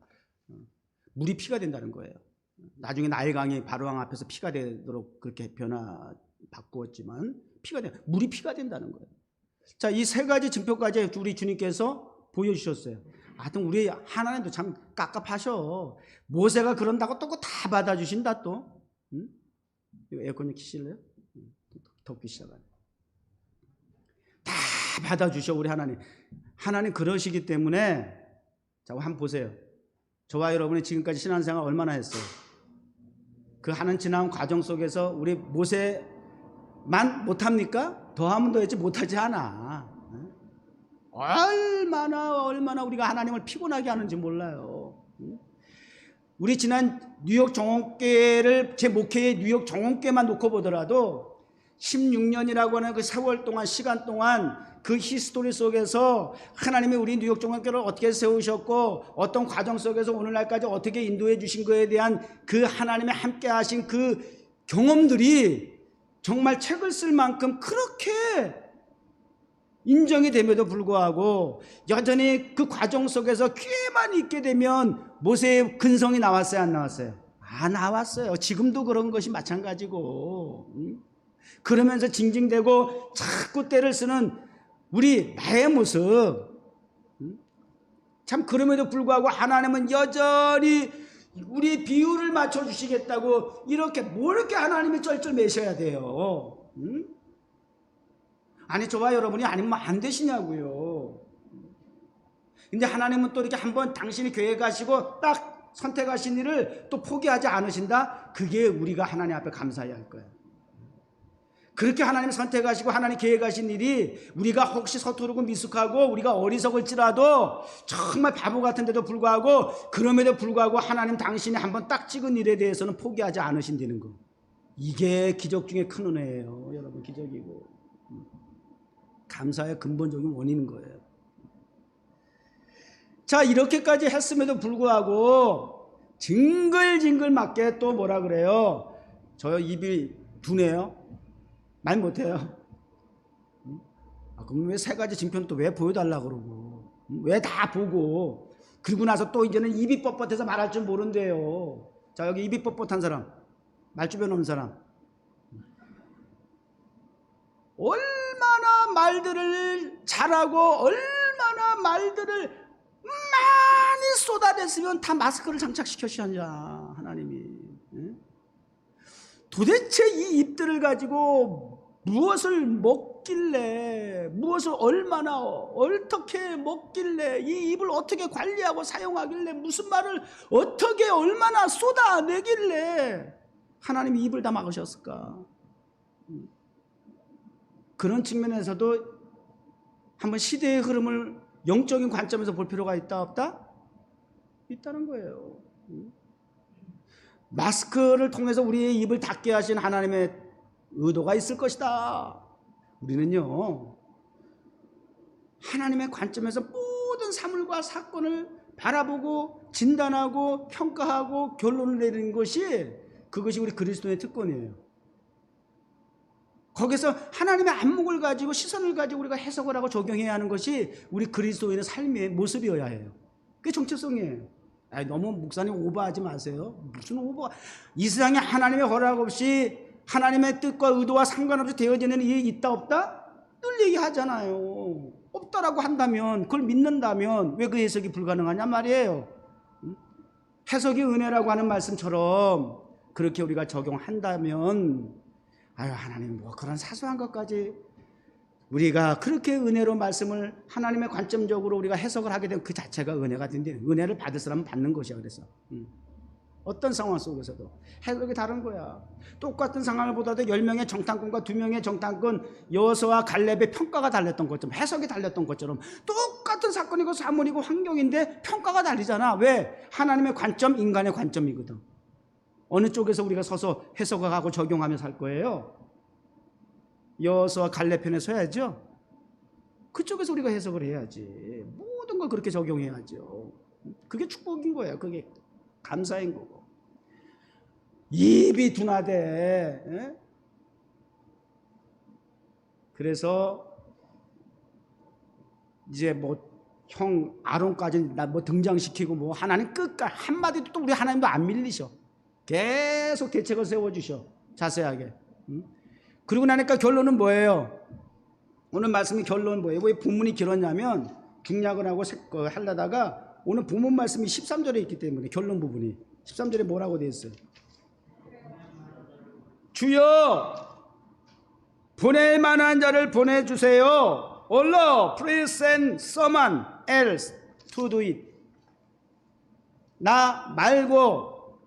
물이 피가 된다는 거예요. 나중에 나일강이 바로왕 앞에서 피가 되도록 그렇게 바꾸었지만 물이 피가 된다는 거예요. 자, 이 세 가지 증표까지 우리 주님께서 보여주셨어요. 하여튼 우리 하나님도 참 깝깝하셔. 모세가 그런다고 또 다 받아주신다 또. 응? 에어컨 좀 키실래요? 덥기 시작하네. 다 받아주셔 우리 하나님. 하나님 그러시기 때문에 자, 한번 보세요. 저와 여러분이 지금까지 신앙생활 얼마나 했어요? 그 하는 지나온 과정 속에서 우리 모세만 못합니까? 더하면 더했지 못하지 않아. 얼마나 우리가 하나님을 피곤하게 하는지 몰라요. 우리 지난 뉴욕 정원교회를 제 목회의 뉴욕 정원교회만 놓고 보더라도 16년이라고 하는 그 세월 동안 시간 동안 그 히스토리 속에서 하나님이 우리 뉴욕 정원교회를 어떻게 세우셨고 어떤 과정 속에서 오늘날까지 어떻게 인도해 주신 거에 대한 그 하나님의 함께 하신 그 경험들이 정말 책을 쓸 만큼 그렇게 인정이 됨에도 불구하고 여전히 그 과정 속에서 기회만 있게 되면 모세의 근성이 나왔어요, 안 나왔어요? 다 나왔어요. 지금도 그런 것이 마찬가지고. 그러면서 징징대고 자꾸 때를 쓰는 나의 모습. 참 그럼에도 불구하고 하나님은 여전히 우리 비율을 맞춰주시겠다고 이렇게 하나님이 쩔쩔 매셔야 돼요. 아니 저와 여러분이 아니면 안 되시냐고요. 근데 하나님은 또 이렇게 한번 당신이 교회 가시고 딱 선택하신 일을 또 포기하지 않으신다? 그게 우리가 하나님 앞에 감사해야 할 거예요. 그렇게 하나님 선택하시고 하나님 계획하신 일이 우리가 혹시 서투르고 미숙하고 우리가 어리석을지라도 정말 바보 같은데도 불구하고 그럼에도 불구하고 하나님 당신이 한번 딱 찍은 일에 대해서는 포기하지 않으신다는 거. 이게 기적 중에 큰 은혜예요. 여러분 기적이고 감사의 근본적인 원인인 거예요. 자 이렇게까지 했음에도 불구하고 징글징글 맞게 또 뭐라 그래요? 저 입이 두네요. 말 못해요. 그럼 왜 세 가지 징표는 또 왜 보여달라고 그러고 왜 다 보고 그리고 나서 또 이제는 입이 뻣뻣해서 말할 줄 모른대요. 자 여기 입이 뻣뻣한 사람, 말주변 없는 사람, 얼마나 말들을 잘하고 얼마나 말들을 많이 쏟아냈으면 다 마스크를 장착시켜주셨냐 하나님이. 도대체 이 입들을 가지고 무엇을 먹길래, 무엇을 얼마나 어떻게 먹길래, 이 입을 어떻게 관리하고 사용하길래, 무슨 말을 어떻게 얼마나 쏟아내길래 하나님이 입을 다 막으셨을까? 그런 측면에서도 한번 시대의 흐름을 영적인 관점에서 볼 필요가 있다 없다? 있다는 거예요. 마스크를 통해서 우리의 입을 닫게 하신 하나님의 의도가 있을 것이다. 우리는요 하나님의 관점에서 모든 사물과 사건을 바라보고 진단하고 평가하고 결론을 내리는 것이 그것이 우리 그리스도의 특권이에요. 거기서 하나님의 안목을 가지고 시선을 가지고 우리가 해석을 하고 적용해야 하는 것이 우리 그리스도인의 삶의 모습이어야 해요. 그게 정체성이에요. 너무 목사님 오버하지 마세요. 무슨 오버? 이 세상에 하나님의 허락 없이 하나님의 뜻과 의도와 상관없이 되어지는 일이 있다 없다? 늘 얘기하잖아요. 없다라고 한다면 그걸 믿는다면 왜 그 해석이 불가능하냐 말이에요. 해석이 은혜라고 하는 말씀처럼 그렇게 우리가 적용한다면 하나님 뭐 그런 사소한 것까지 우리가 그렇게 은혜로 말씀을 하나님의 관점적으로 우리가 해석을 하게 되면 그 자체가 은혜가 된대. 은혜를 받을 사람은 받는 것이야. 그래서 어떤 상황 속에서도 해석이 다른 거야. 똑같은 상황을 보더라도 10명의 정탐꾼과 2명의 정탐꾼 여호수아와 갈렙의 평가가 달랐던 것처럼 해석이 달랐던 것처럼 똑같은 사건이고 사물이고 환경인데 평가가 다르잖아. 왜? 하나님의 관점, 인간의 관점이거든. 어느 쪽에서 우리가 서서 해석을 하고 적용하며 살 거예요? 여호수아 갈렙 편에 서야죠. 그쪽에서 우리가 해석을 해야지. 모든 걸 그렇게 적용해야죠. 그게 축복인 거예요. 그게 감사인 거고. 입이 둔하대. 그래서 이제 형 아론까지 나 등장시키고 하나님 끝까지 한마디도 또 우리 하나님도 안 밀리셔. 계속 대책을 세워주셔. 자세하게. 그리고 나니까 결론은 뭐예요? 오늘 말씀의 결론은 뭐예요? 왜 본문이 길었냐면 중략을 하고 하려다가 오늘 본문 말씀이 13절에 있기 때문에 결론 부분이 13절에 뭐라고 되어 있어요? 주여 보낼 만한 자를 보내주세요. Lord, please send someone else to do it. 나 말고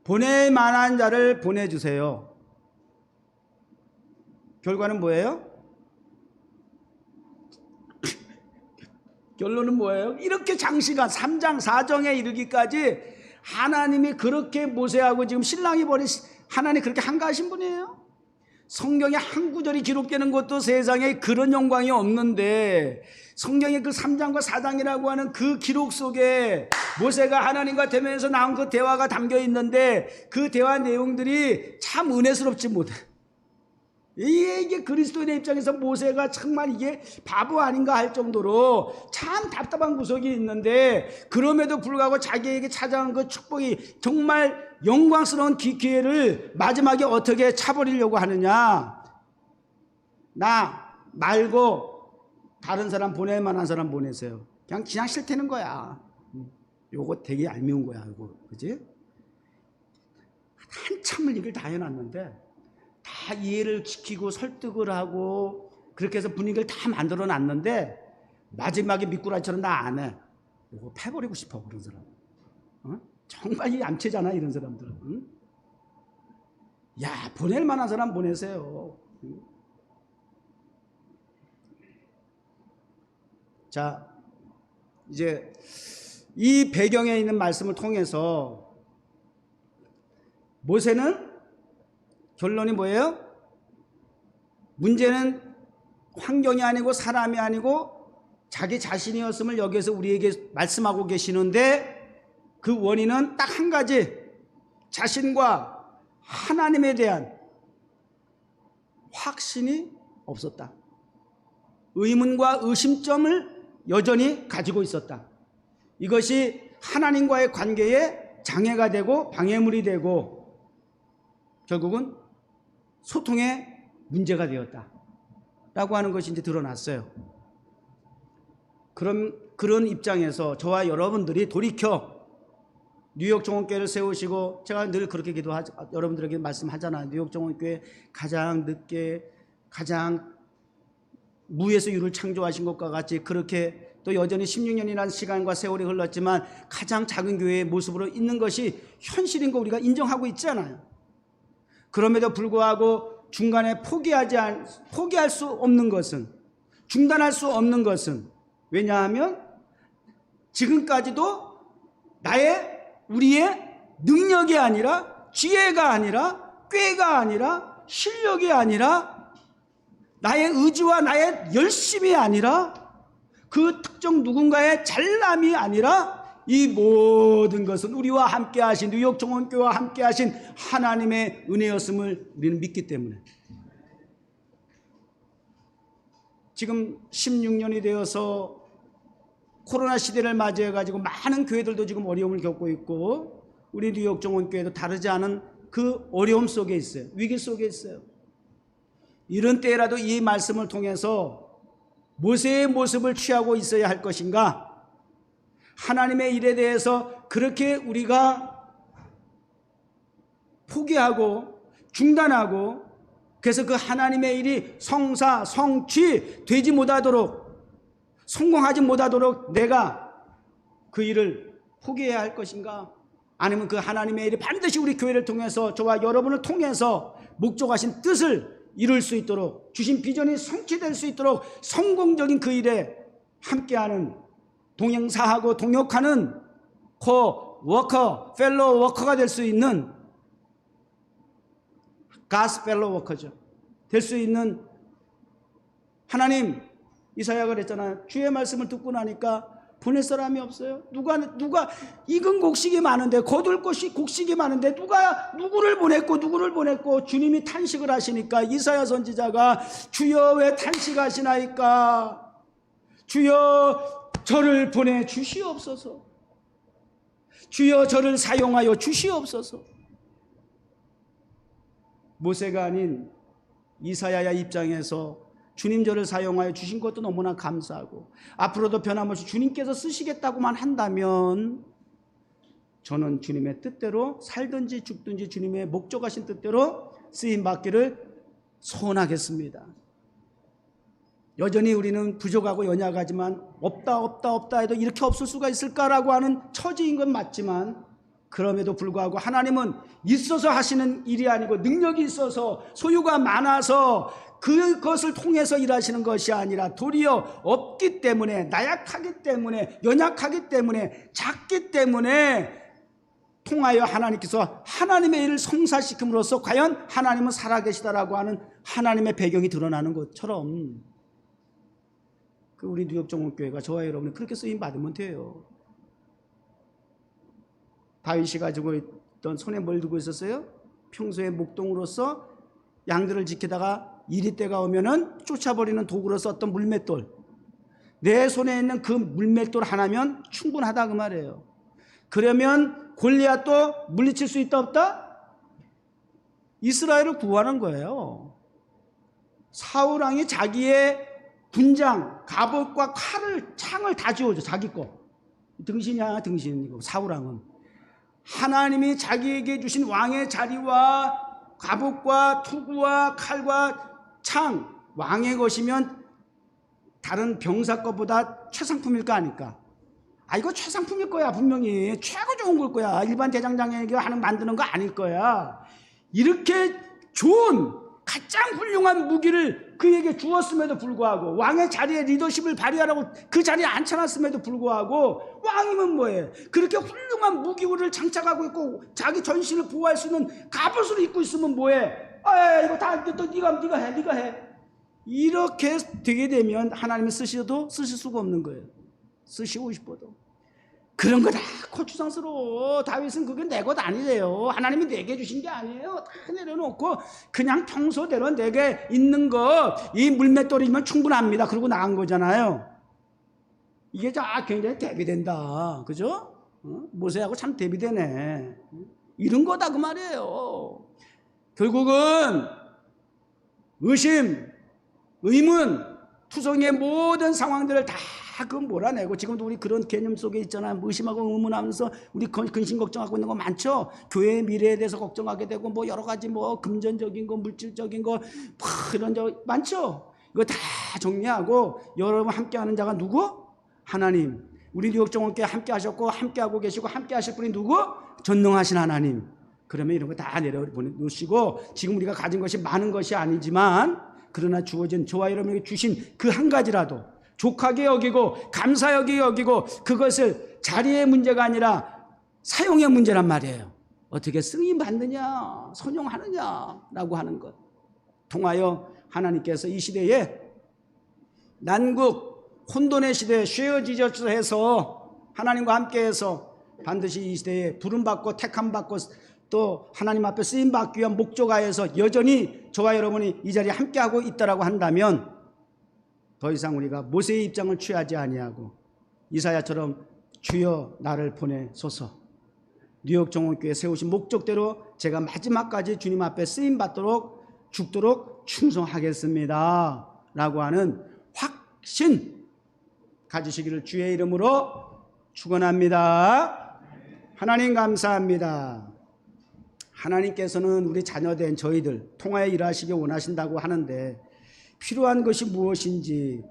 보낼 만한 자를 보내주세요. 결과는 뭐예요? 결론은 뭐예요? 이렇게 장시간 3장 4정에 이르기까지 하나님이 그렇게 모세하고 지금 신랑이 버린 하나님 그렇게 한가하신 분이에요? 성경에 한 구절이 기록되는 것도 세상에 그런 영광이 없는데 성경의 그 3장과 4장이라고 하는 그 기록 속에 모세가 하나님과 대면에서 나온 그 대화가 담겨 있는데 그 대화 내용들이 참 은혜스럽지 못해. 이게 그리스도인의 입장에서 모세가 정말 이게 바보 아닌가 할 정도로 참 답답한 구석이 있는데 그럼에도 불구하고 자기에게 찾아온 그 축복이 정말 영광스러운 기회를 마지막에 어떻게 차버리려고 하느냐? 나 말고 다른 사람 보낼 만한 사람 보내세요. 그냥 싫다는 거야. 요거 되게 얄미운 거야, 이거. 그지? 한참을 이걸 다 해놨는데 다 이해를 시키고 설득을 하고 그렇게 해서 분위기를 다 만들어 놨는데 마지막에 미꾸라지처럼 나 안 해. 이거 패버리고 싶어, 그런 사람. 정말 얌체잖아, 이런 사람들은. 응? 야, 보낼 만한 사람 보내세요. 응? 자, 이제 이 배경에 있는 말씀을 통해서 모세는 결론이 뭐예요? 문제는 환경이 아니고 사람이 아니고 자기 자신이었음을 여기에서 우리에게 말씀하고 계시는데 그 원인은 딱 한 가지, 자신과 하나님에 대한 확신이 없었다. 의문과 의심점을 여전히 가지고 있었다. 이것이 하나님과의 관계에 장애가 되고 방해물이 되고 결국은 소통에 문제가 되었다 라고 하는 것이 이제 드러났어요. 그런 입장에서 저와 여러분들이 돌이켜 뉴욕 종원교회를 세우시고, 제가 늘 그렇게 여러분들에게 말씀하잖아요. 뉴욕 종원교회 가장 늦게 가장 무에서 유를 창조하신 것과 같이 그렇게 또 여전히 16년이라는 시간과 세월이 흘렀지만 가장 작은 교회의 모습으로 있는 것이 현실인 거 우리가 인정하고 있잖아요. 그럼에도 불구하고 중간에 포기할 수 없는 것은, 중단할 수 없는 것은, 왜냐하면 지금까지도 우리의 능력이 아니라, 지혜가 아니라, 꾀가 아니라, 실력이 아니라, 나의 의지와 나의 열심이 아니라, 그 특정 누군가의 잘남이 아니라, 이 모든 것은 우리와 함께 하신, 뉴욕 종원교회와 함께 하신 하나님의 은혜였음을 우리는 믿기 때문에. 지금 16년이 되어서 코로나 시대를 맞이해가지고 많은 교회들도 지금 어려움을 겪고 있고, 우리 뉴욕 종원교회도 다르지 않은 그 어려움 속에 있어요. 위기 속에 있어요. 이런 때라도 이 말씀을 통해서 모세의 모습을 취하고 있어야 할 것인가? 하나님의 일에 대해서 그렇게 우리가 포기하고 중단하고, 그래서 그 하나님의 일이 성사, 성취 되지 못하도록, 성공하지 못하도록 내가 그 일을 포기해야 할 것인가? 아니면 그 하나님의 일이 반드시 우리 교회를 통해서, 저와 여러분을 통해서 목적하신 뜻을 이룰 수 있도록, 주신 비전이 성취될 수 있도록 성공적인 그 일에 함께하는, 동행사하고 동역하는 코워커, 펠로우 워커가 될 수 있는, 가스 펠로우 워커죠. 될 수 있는, 하나님, 이사야가 그랬잖아요. 주의 말씀을 듣고 나니까 보낼 사람이 없어요. 누가 익은 곡식이 많은데, 거둘 곡식이 많은데 누구를 보냈고 주님이 탄식을 하시니까 이사야 선지자가 주여 왜 탄식하시나이까? 주여 저를 보내 주시옵소서. 주여 저를 사용하여 주시옵소서. 모세가 아닌 이사야의 입장에서 주님 저를 사용하여 주신 것도 너무나 감사하고, 앞으로도 변함없이 주님께서 쓰시겠다고만 한다면 저는 주님의 뜻대로 살든지 죽든지 주님의 목적하신 뜻대로 쓰임받기를 소원하겠습니다. 여전히 우리는 부족하고 연약하지만 없다 해도 이렇게 없을 수가 있을까라고 하는 처지인 건 맞지만, 그럼에도 불구하고 하나님은 있어서 하시는 일이 아니고 능력이 있어서, 소유가 많아서 그것을 통해서 일하시는 것이 아니라 도리어 없기 때문에, 나약하기 때문에, 연약하기 때문에, 작기 때문에 통하여 하나님께서 하나님의 일을 성사시킴으로써 과연 하나님은 살아계시다라고 하는 하나님의 배경이 드러나는 것처럼, 그 우리 뉴욕 종원교회가, 저와 여러분이 그렇게 쓰임 받으면 돼요. 다윗이 가지고 있던, 손에 뭘 들고 있었어요? 평소에 목동으로서 양들을 지키다가 이리 때가 오면은 쫓아버리는 도구로 썼던 물맷돌. 내 손에 있는 그 물맷돌 하나면 충분하다 그 말이에요. 그러면 골리앗도 물리칠 수 있다 없다? 이스라엘을 구하는 거예요. 사울 왕이 자기의 군장, 갑옷과 칼을, 창을 다 지어줘. 자기 거. 등신이야, 등신이고. 사울 왕은 하나님이 자기에게 주신 왕의 자리와 갑옷과 투구와 칼과 창, 왕의 것이면 다른 병사 것보다 최상품일 거 아닐까? 아, 이거 최상품일 거야. 분명히 최고 좋은 걸 거야. 일반 대장장에게 하는 만드는 거 아닐 거야. 이렇게 좋은 가장 훌륭한 무기를 그에게 주었음에도 불구하고, 왕의 자리에 리더십을 발휘하라고 그 자리에 앉혀놨음에도 불구하고, 왕이면 뭐해? 그렇게 훌륭한 무기를 장착하고 있고 자기 전신을 보호할 수 있는 갑옷을 입고 있으면 뭐해? 아, 이거 다 또 네가 해. 이렇게 되게 되면 하나님이 쓰실 수가 없는 거예요. 쓰시고 싶어도. 그런 거 다 고추장스러워. 다윗은 그게 내 것 아니래요. 하나님이 내게 주신 게 아니에요. 다 내려놓고 그냥 평소대로 내게 있는 거, 이 물맷돌이면 충분합니다. 그러고 나간 거잖아요. 이게 다 굉장히 대비된다. 그죠? 모세하고 참 대비되네. 이런 거다 그 말이에요. 결국은 의심, 의문, 투성이의 모든 상황들을 다 그 몰아내고, 지금도 우리 그런 개념 속에 있잖아요. 의심하고 의문하면서 우리 근심 걱정하고 있는 거 많죠. 교회의 미래에 대해서 걱정하게 되고, 뭐 여러 가지 뭐 금전적인 거, 물질적인 거, 이런 거 많죠. 이거 다 정리하고 여러분 함께하는 자가 누구? 하나님. 우리 뉴욕정원교회 함께 하셨고 함께하고 계시고 함께 하실 분이 누구? 전능하신 하나님. 그러면 이런 거 다 내려놓으시고, 지금 우리가 가진 것이 많은 것이 아니지만 그러나 주어진 저와 여러분에게 주신 그 한 가지라도 족하게 여기고 감사하게 여기고, 그것을 자리의 문제가 아니라 사용의 문제란 말이에요. 어떻게 쓰임 받느냐, 선용하느냐라고 하는 것. 통하여 하나님께서 이 시대에 난국 혼돈의 시대에 쉐어지저스 해서 하나님과 함께해서 반드시 이 시대에 부름받고 택함받고 또 하나님 앞에 쓰임받기 위한 목적하에서 여전히 저와 여러분이 이 자리에 함께하고 있다라고 한다면, 더 이상 우리가 모세의 입장을 취하지 아니하고 이사야처럼 주여 나를 보내소서, 뉴욕 정원교회 세우신 목적대로 제가 마지막까지 주님 앞에 쓰임받도록 죽도록 충성하겠습니다 라고 하는 확신 가지시기를 주의 이름으로 축원합니다. 하나님 감사합니다. 하나님께서는 우리 자녀된 저희들 통하여 일하시기 원하신다고 하는데, 필요한 것이 무엇인지,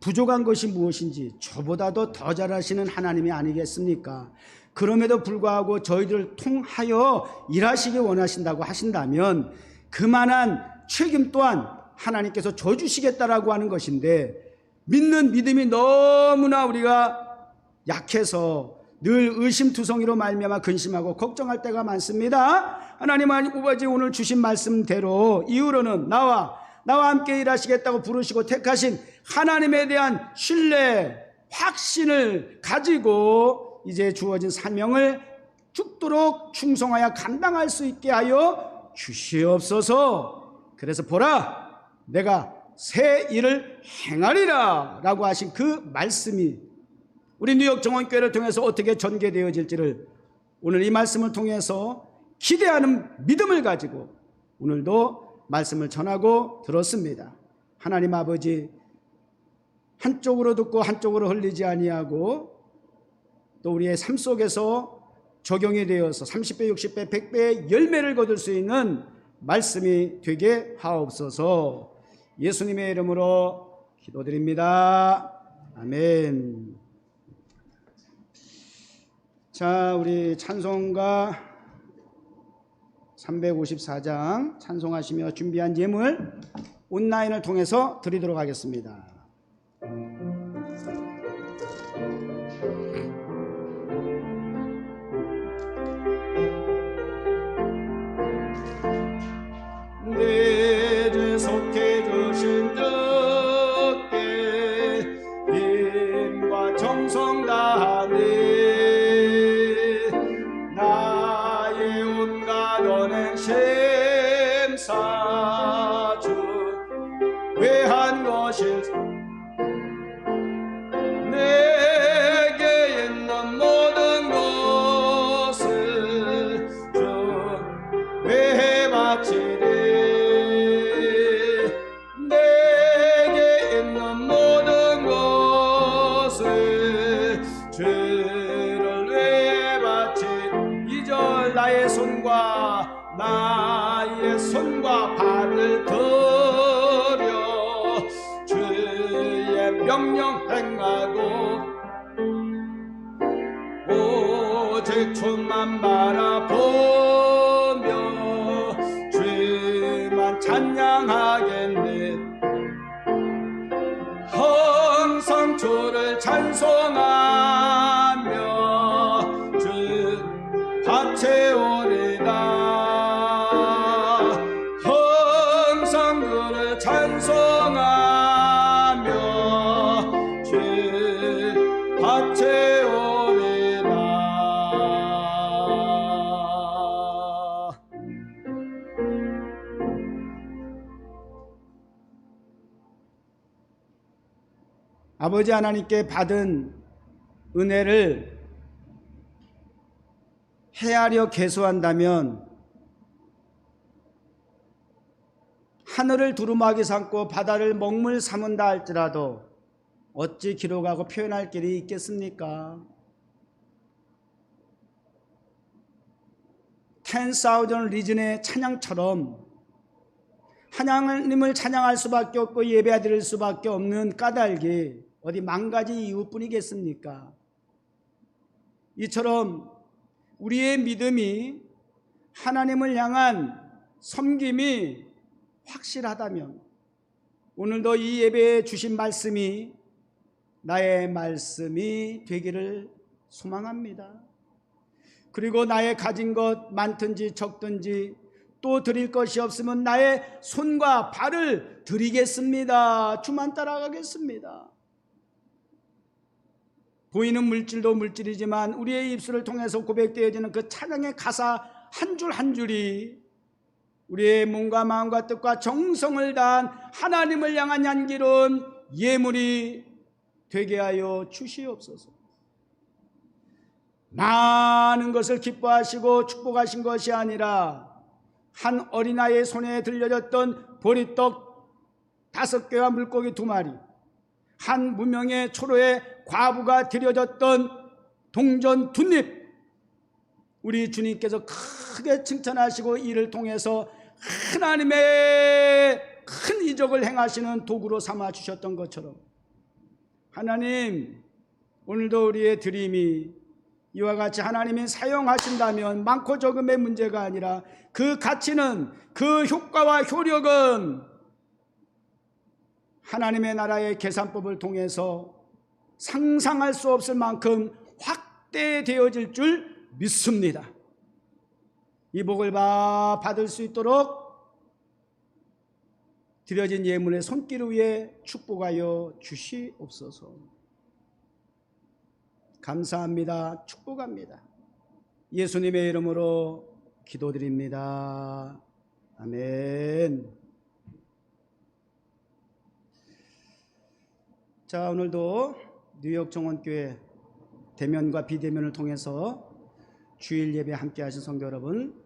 부족한 것이 무엇인지 저보다도 더 잘하시는 하나님이 아니겠습니까? 그럼에도 불구하고 저희들을 통하여 일하시기 원하신다고 하신다면 그만한 책임 또한 하나님께서 져주시겠다라고 하는 것인데, 믿는 믿음이 너무나 우리가 약해서 늘 의심투성이로 말미암아 근심하고 걱정할 때가 많습니다. 하나님 아버지, 오늘 주신 말씀대로 이후로는 나와 함께 일하시겠다고 부르시고 택하신 하나님에 대한 신뢰, 확신을 가지고 이제 주어진 사명을 죽도록 충성하여 감당할 수 있게 하여 주시옵소서. 그래서 보라, 내가 새 일을 행하리라 라고 하신 그 말씀이 우리 뉴욕 정원교회를 통해서 어떻게 전개되어질지를 오늘 이 말씀을 통해서 기대하는 믿음을 가지고 오늘도 말씀을 전하고 들었습니다. 하나님 아버지, 한쪽으로 듣고 한쪽으로 흘리지 아니하고 또 우리의 삶 속에서 적용이 되어서 30배, 60배, 100배의 열매를 거둘 수 있는 말씀이 되게 하옵소서. 예수님의 이름으로 기도드립니다. 아멘. 자, 우리 찬송가 354장 찬송하시며 준비한 예물 온라인을 통해서 드리도록 하겠습니다. 내 주 속해 주신 주께 힘과 정성 다하네 심사주 외한 것일 나의 손과 발을 들여 주의 명령 행하고 오직 주만 바라보며 주만 찬양하겠네. 항상 주를 찬송하며 주 바치오리다. 항상 주를 찬송하며 주 바치오리다. 아버지 하나님께 받은 은혜를 헤아려 계수한다면 하늘을 두루마기 삼고 바다를 먹물 삼은다 할지라도 어찌 기록하고 표현할 길이 있겠습니까? 10,000 리즌의 찬양처럼 하나님을 찬양할 수밖에 없고 예배드릴 수밖에 없는 까닭이 어디 망가지 이유뿐이겠습니까? 이처럼 우리의 믿음이 하나님을 향한 섬김이 확실하다면 오늘도 이 예배에 주신 말씀이 나의 말씀이 되기를 소망합니다. 그리고 나의 가진 것 많든지 적든지 또 드릴 것이 없으면 나의 손과 발을 드리겠습니다. 주만 따라가겠습니다. 보이는 물질도 물질이지만 우리의 입술을 통해서 고백되어지는 그 찬양의 가사 한 줄 한 줄이 우리의 몸과 마음과 뜻과 정성을 다한 하나님을 향한 향기로운 예물이 되게 하여 주시옵소서. 많은 것을 기뻐하시고 축복하신 것이 아니라 한 어린아이의 손에 들려졌던 보리떡 5개와 물고기 2마리, 한 무명의 초로의 과부가 드려졌던 동전 2입, 우리 주님께서 크게 칭찬하시고 이를 통해서 하나님의 큰 이적을 행하시는 도구로 삼아 주셨던 것처럼 하나님, 오늘도 우리의 드림이 이와 같이 하나님이 사용하신다면 많고 적음의 문제가 아니라 그 가치는, 그 효과와 효력은 하나님의 나라의 계산법을 통해서 상상할 수 없을 만큼 확대되어질 줄 믿습니다. 이 복을 받을 수 있도록 드려진 예물의 손길 위에 축복하여 주시옵소서. 감사합니다. 축복합니다. 예수님의 이름으로 기도드립니다. 아멘. 자, 오늘도 뉴욕 정원교회 대면과 비대면을 통해서 주일 예배 함께 하신 성도 여러분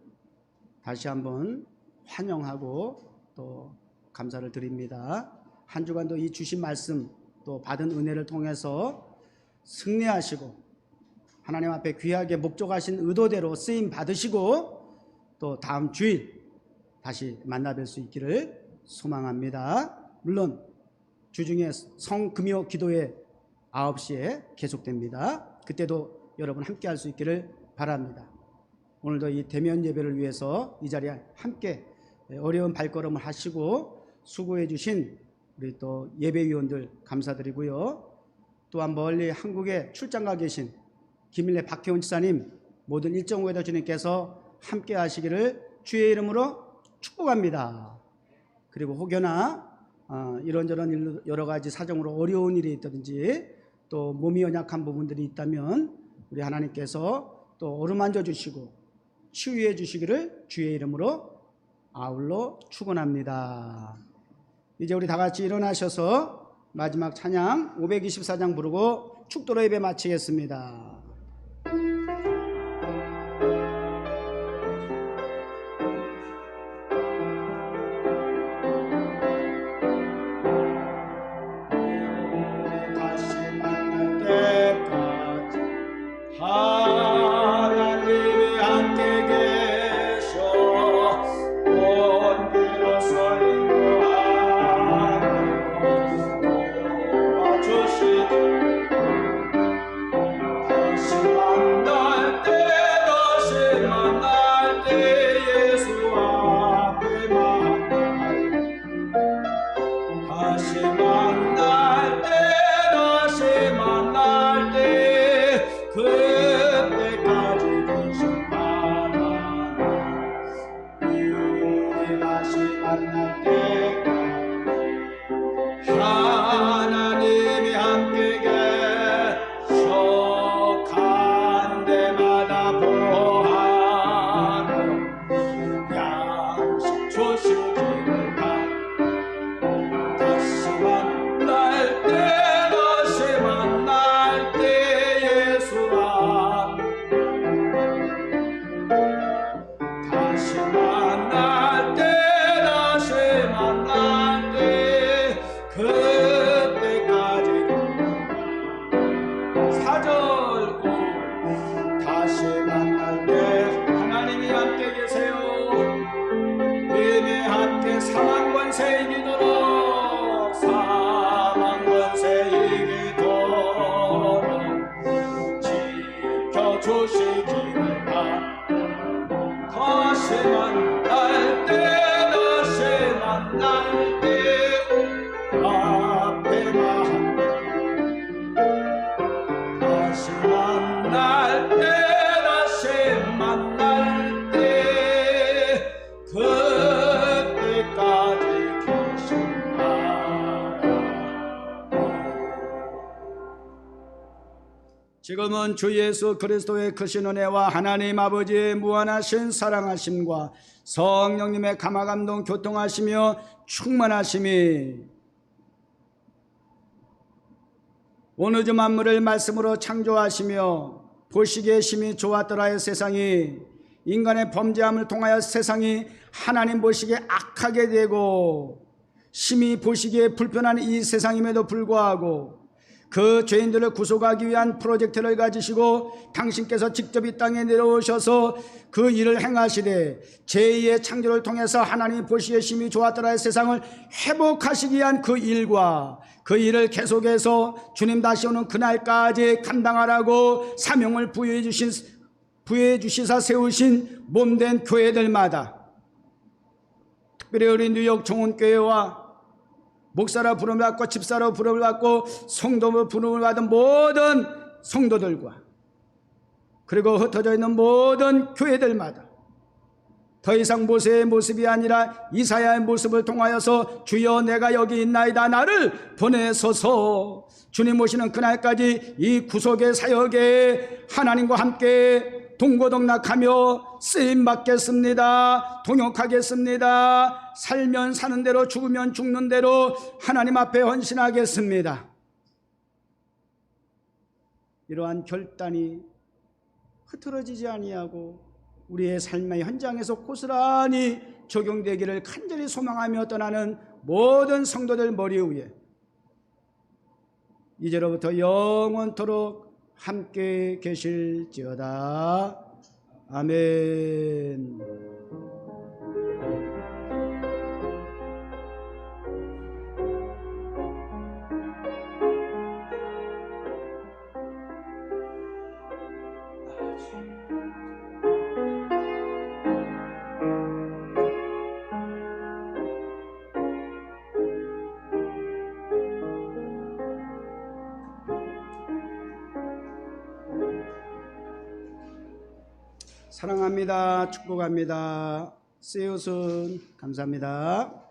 다시 한번 환영하고 또 감사를 드립니다. 한 주간도 이 주신 말씀 또 받은 은혜를 통해서 승리하시고 하나님 앞에 귀하게 목적하신 의도대로 쓰임 받으시고 또 다음 주일 다시 만나뵐 수 있기를 소망합니다. 물론 주중에 성금요 기도회 9시에 계속됩니다. 그때도 여러분 함께 할 수 있기를 바랍니다. 오늘도 이 대면 예배를 위해서 이 자리에 함께 어려운 발걸음을 하시고 수고해 주신 우리 또 예배위원들 감사드리고요. 또한 멀리 한국에 출장가 계신 김일래 박혜원 지사님 모든 일정후에도 주님께서 함께 하시기를 주의 이름으로 축복합니다. 그리고 혹여나 이런저런 여러 가지 사정으로 어려운 일이 있다든지 또 몸이 연약한 부분들이 있다면 우리 하나님께서 또 어루만져 주시고 치유해 주시기를 주의 이름으로 아울러 축원합니다. 이제 우리 다 같이 일어나셔서 마지막 찬양 524장 부르고 축도로 예배 마치겠습니다. 하나님이 함께 만날 때 다시 만날 때 앞에가 다시 만날 때 다시 만날 때 그때까지 계신다라. 지금은 주 예수 그리스도의 크신 은혜와 하나님 아버지의 무한하신 사랑하심과 성령님의 감화감동 교통하시며 충만하심이 오늘 주 만물을 말씀으로 창조하시며 보시기에 심히 좋았더라의 세상이 인간의 범죄함을 통하여 세상이 하나님 보시기에 악하게 되고 심히 보시기에 불편한 이 세상임에도 불구하고 그 죄인들을 구속하기 위한 프로젝트를 가지시고 당신께서 직접 이 땅에 내려오셔서 그 일을 행하시되 제2의 창조를 통해서 하나님 보시기에 심히 좋았더라의 세상을 회복하시기 위한 그 일과 그 일을 계속해서 주님 다시 오는 그날까지 감당하라고 사명을 부여해 주시사 세우신 몸된 교회들마다 특별히 우리 뉴욕 종훈교회와 목사로 부름을 받고 집사로 부름을 받고 성도로 부름을 받은 모든 성도들과 그리고 흩어져 있는 모든 교회들마다 더 이상 모세의 모습이 아니라 이사야의 모습을 통하여서 주여 내가 여기 있나이다 나를 보내소서 주님 오시는 그날까지 이 구속의 사역에 하나님과 함께 동고동락하며 쓰임받겠습니다. 동역하겠습니다. 살면 사는 대로 죽으면 죽는 대로 하나님 앞에 헌신하겠습니다. 이러한 결단이 흐트러지지 아니하고 우리의 삶의 현장에서 고스란히 적용되기를 간절히 소망하며 떠나는 모든 성도들 머리 위에 이제로부터 영원토록 함께 계실지어다. 아멘. 사랑합니다. 축복합니다. See you soon. 감사합니다.